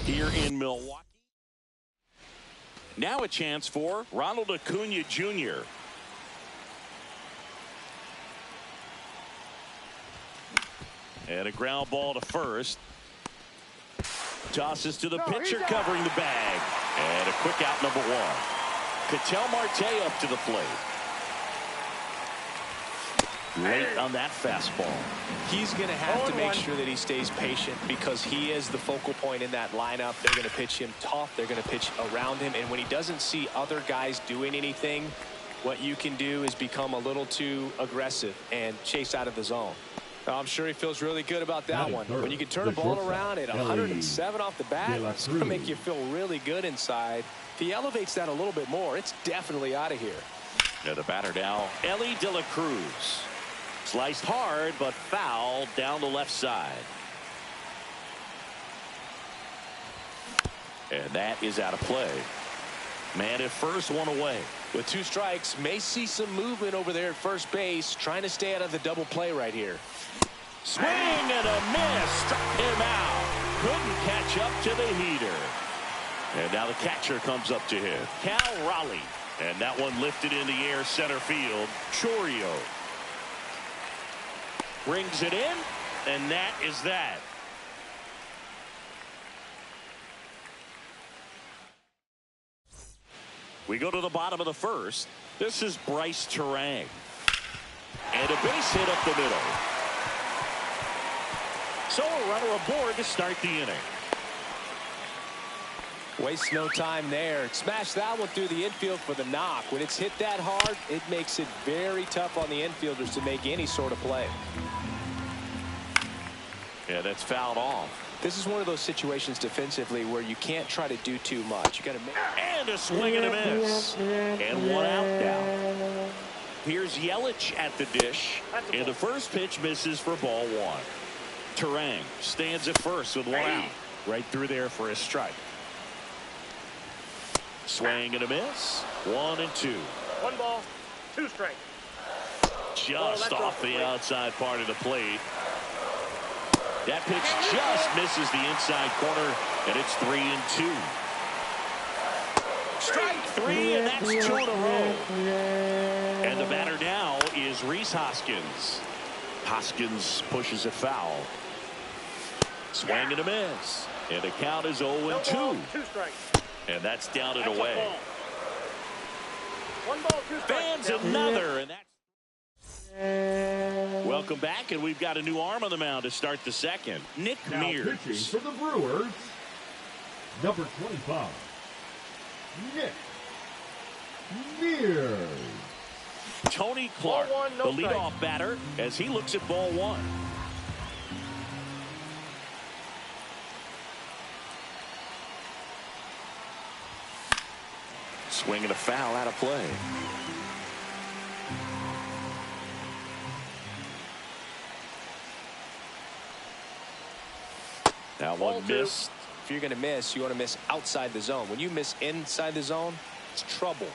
Here in Milwaukee. Now a chance for Ronald Acuna Jr. And a ground ball to first. Tosses to the pitcher covering the bag. And a quick out, number 1. Ketel Marte up to the plate. Late on that fastball. He's going to have to make sure that he stays patient because he is the focal point in that lineup. They're going to pitch him tough. They're going to pitch around him. And when he doesn't see other guys doing anything, what you can do is become a little too aggressive and chase out of the zone. I'm sure he feels really good about that one. When you can turn a ball around at 107 off the bat, it's going to make you feel really good inside. If he elevates that a little bit more, it's definitely out of here. Yeah, the batter now, Ellie De La Cruz. Sliced hard, but foul down the left side. And that is out of play. Man at first, one away. With 2 strikes, may see some movement over there at first base, trying to stay out of the double play right here. Swing and a miss. Struck him out. Couldn't catch up to the heater. And now the catcher comes up to him. Cal Raleigh. And that one lifted in the air center field. Chorio brings it in, and that is that. We go to the bottom of the first. This is Bryce Terang. And a base hit up the middle. So a runner aboard to start the inning. Waste no time there. Smash that one through the infield for the knock. When it's hit that hard, it makes it very tough on the infielders to make any sort of play. Yeah, that's fouled off. This is one of those situations defensively where you can't try to do too much. You got to make. And a swing and a miss. And one out now. Here's Yelich at the dish. And the first pitch misses for ball 1. Terang stands at first with 1 out. Right through there for a strike. Swing and a miss. 1 and 2. 1 ball, 2 strikes. Just off the outside part of the plate. That pitch just misses the inside corner, and it's 3 and 2. Strike 3, and that's 2 in a row. And the batter now is Rhys Hoskins. Hoskins pushes it foul. Swing and a miss. And the count is 0 and 2. 2 strikes. And that's down and away. 1 ball, 2 strikes. Fans another, and that's. Welcome back, and we've got a new arm on the mound to start the second. Nick Mears. Pitching for the Brewers, number 25, Nick Mears. Tony Clark, Ball 1, no the leadoff batter, as he looks at ball 1. Swing and a foul out of play. That one missed. If you're going to miss, you want to miss outside the zone. When you miss inside the zone, it's trouble.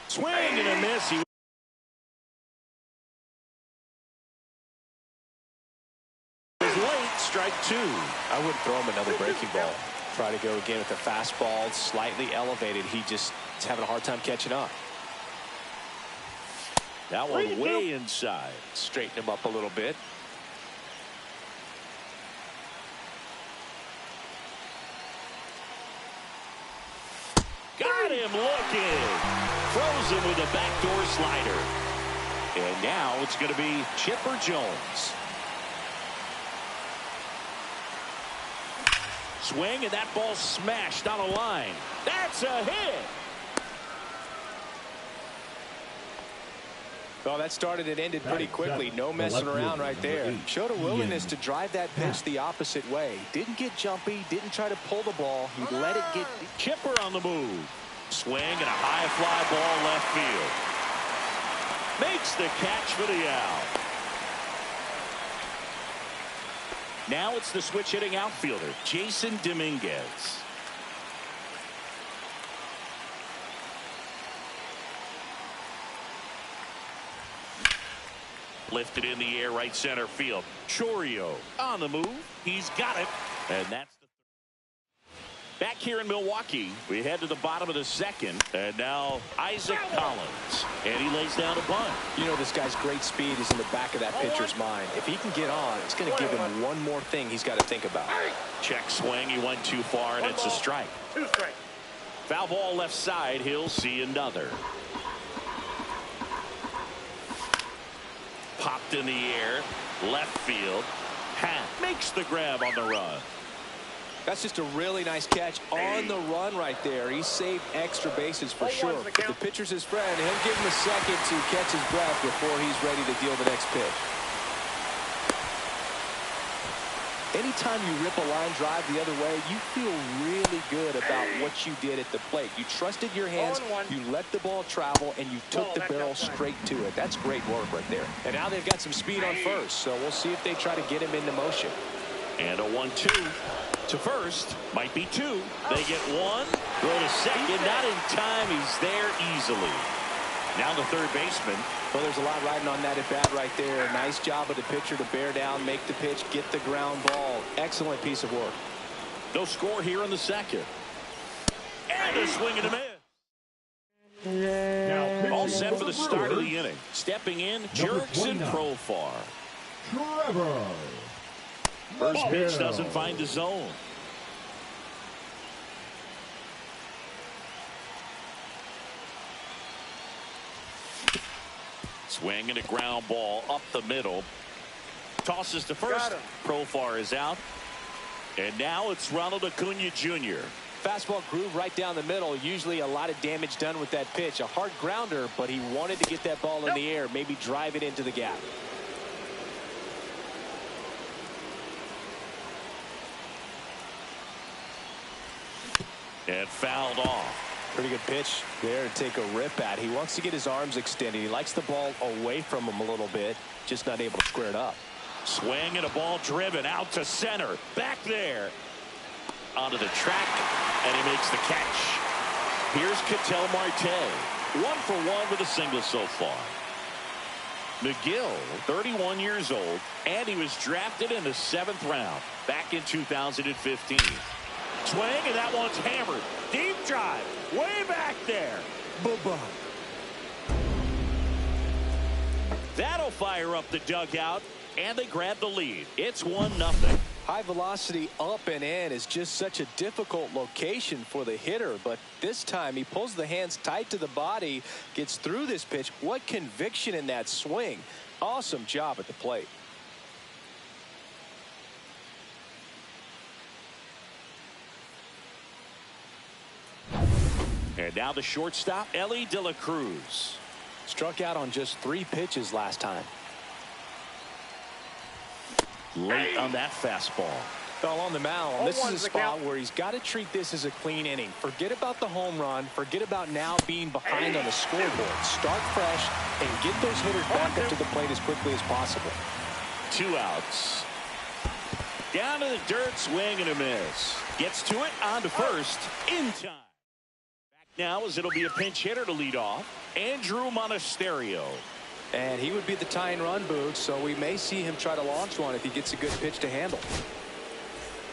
Swing and a miss. He was late. Strike 2. I wouldn't throw him another breaking ball. Try to go again with the fastball, slightly elevated. He just is having a hard time catching up. That one way inside. Straighten him up a little bit. Got him looking. Frozen with a backdoor slider. And now it's going to be Chipper Jones. Swing, and that ball smashed on a line. That's a hit. Well, that started and ended pretty quickly. No messing around right there. Showed a willingness to drive that pitch the opposite way. Didn't get jumpy, didn't try to pull the ball. He let it get. Chipper on the move. Swing and a high fly ball left field. Makes the catch for the out. Now it's the switch hitting outfielder, Jason Dominguez. Lifted in the air, right center field. Chorio on the move. He's got it. And that's the back here in Milwaukee. We head to the bottom of the second. And now Isaac Collins. And he lays down a bunt. You know, this guy's great speed is in the back of that pitcher's mind. If he can get on, it's going to give him one more thing he's got to think about. Check swing. He went too far, and it's a strike. 2 strikes. Foul ball left side. He'll see another. Popped in the air. Left field. Hat makes the grab on the run. That's just a really nice catch on the run right there. He saved extra bases for sure. The pitcher's his friend. He'll give him a second to catch his breath before he's ready to deal the next pitch. Anytime you rip a line drive the other way, you feel really good about what you did at the plate. You trusted your hands, you let the ball travel, and you took the barrel straight to it. That's great work right there. And now they've got some speed on first, so we'll see if they try to get him into motion. And a 1-2 to first. Might be 2. They get 1. Throw to second. Not in time. He's there easily. Now the third baseman. Well, there's a lot riding on that at bat right there. Nice job of the pitcher to bear down, make the pitch, get the ground ball. Excellent piece of work. No score here in the second. And a swing and a miss. All set for the start of the inning. Stepping in, Jurickson Profar. Trevor. First pitch doesn't find the zone. Swing and a ground ball up the middle. Tosses to first. Profar is out. And now it's Ronald Acuna Jr. Fastball groove right down the middle. Usually a lot of damage done with that pitch. A hard grounder, but he wanted to get that ball in the air. Maybe drive it into the gap. And fouled off. Pretty good pitch there to take a rip at. He wants to get his arms extended. He likes the ball away from him a little bit. Just not able to square it up. Swing and a ball driven out to center. Back there. Onto the track. And he makes the catch. Here's Ketel Marte. 1 for 1 with a single so far. McGill, 31 years old. And he was drafted in the 7th round back in 2015. Swing, and that one's hammered. Deep drive. Way back there. Bye-bye. That'll fire up the dugout, and they grab the lead. It's 1-0. High velocity up and in is just such a difficult location for the hitter, but this time he pulls the hands tight to the body, gets through this pitch. What conviction in that swing. Awesome job at the plate. And now the shortstop, Elly De La Cruz. Struck out on just 3 pitches last time. Late on that fastball. Fell on the mound. This is a spot where he's got to treat this as a clean inning. Forget about the home run. Forget about now being behind on the scoreboard. Start fresh and get those hitters back up to the plate as quickly as possible. 2 outs. Down to the dirt, swing and a miss. Gets to it, on to first, in time. Now as it'll be a pinch hitter to lead off, Andrew Monasterio. And he would be the tying run, Boog, so we may see him try to launch one if he gets a good pitch to handle.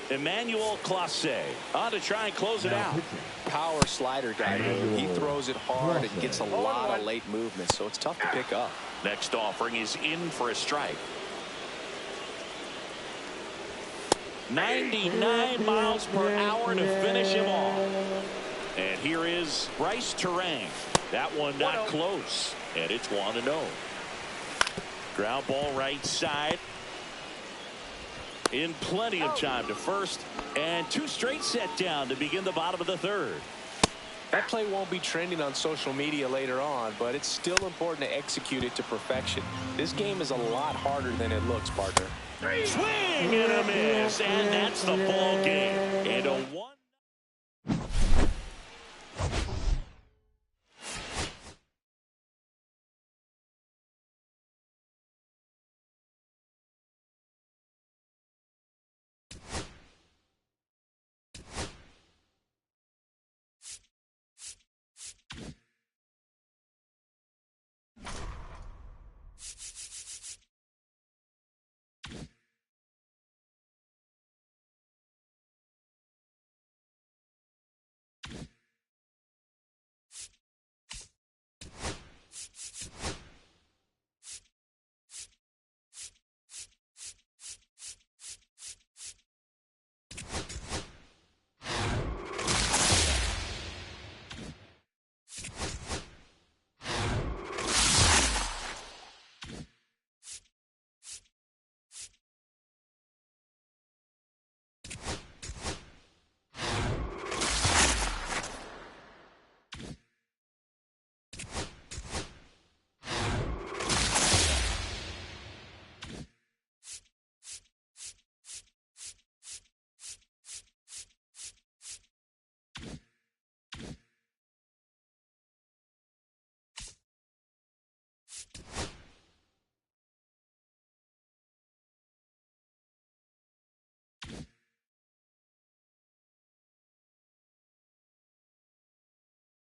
Emmanuel Clase on to try and close it out. Power slider guy. He throws it hard and gets a lot of late movement, so it's tough to pick up. Next offering is in for a strike. 99 miles per hour to finish him off. And here is Bryce Terang. That one not close. And it's 1-0. Ground ball right side. In plenty of time to first. And 2 straight set down to begin the bottom of the 3rd. That play won't be trending on social media later on, but it's still important to execute it to perfection. This game is a lot harder than it looks, partner. Swing and a miss. And that's the ball game. And a 1.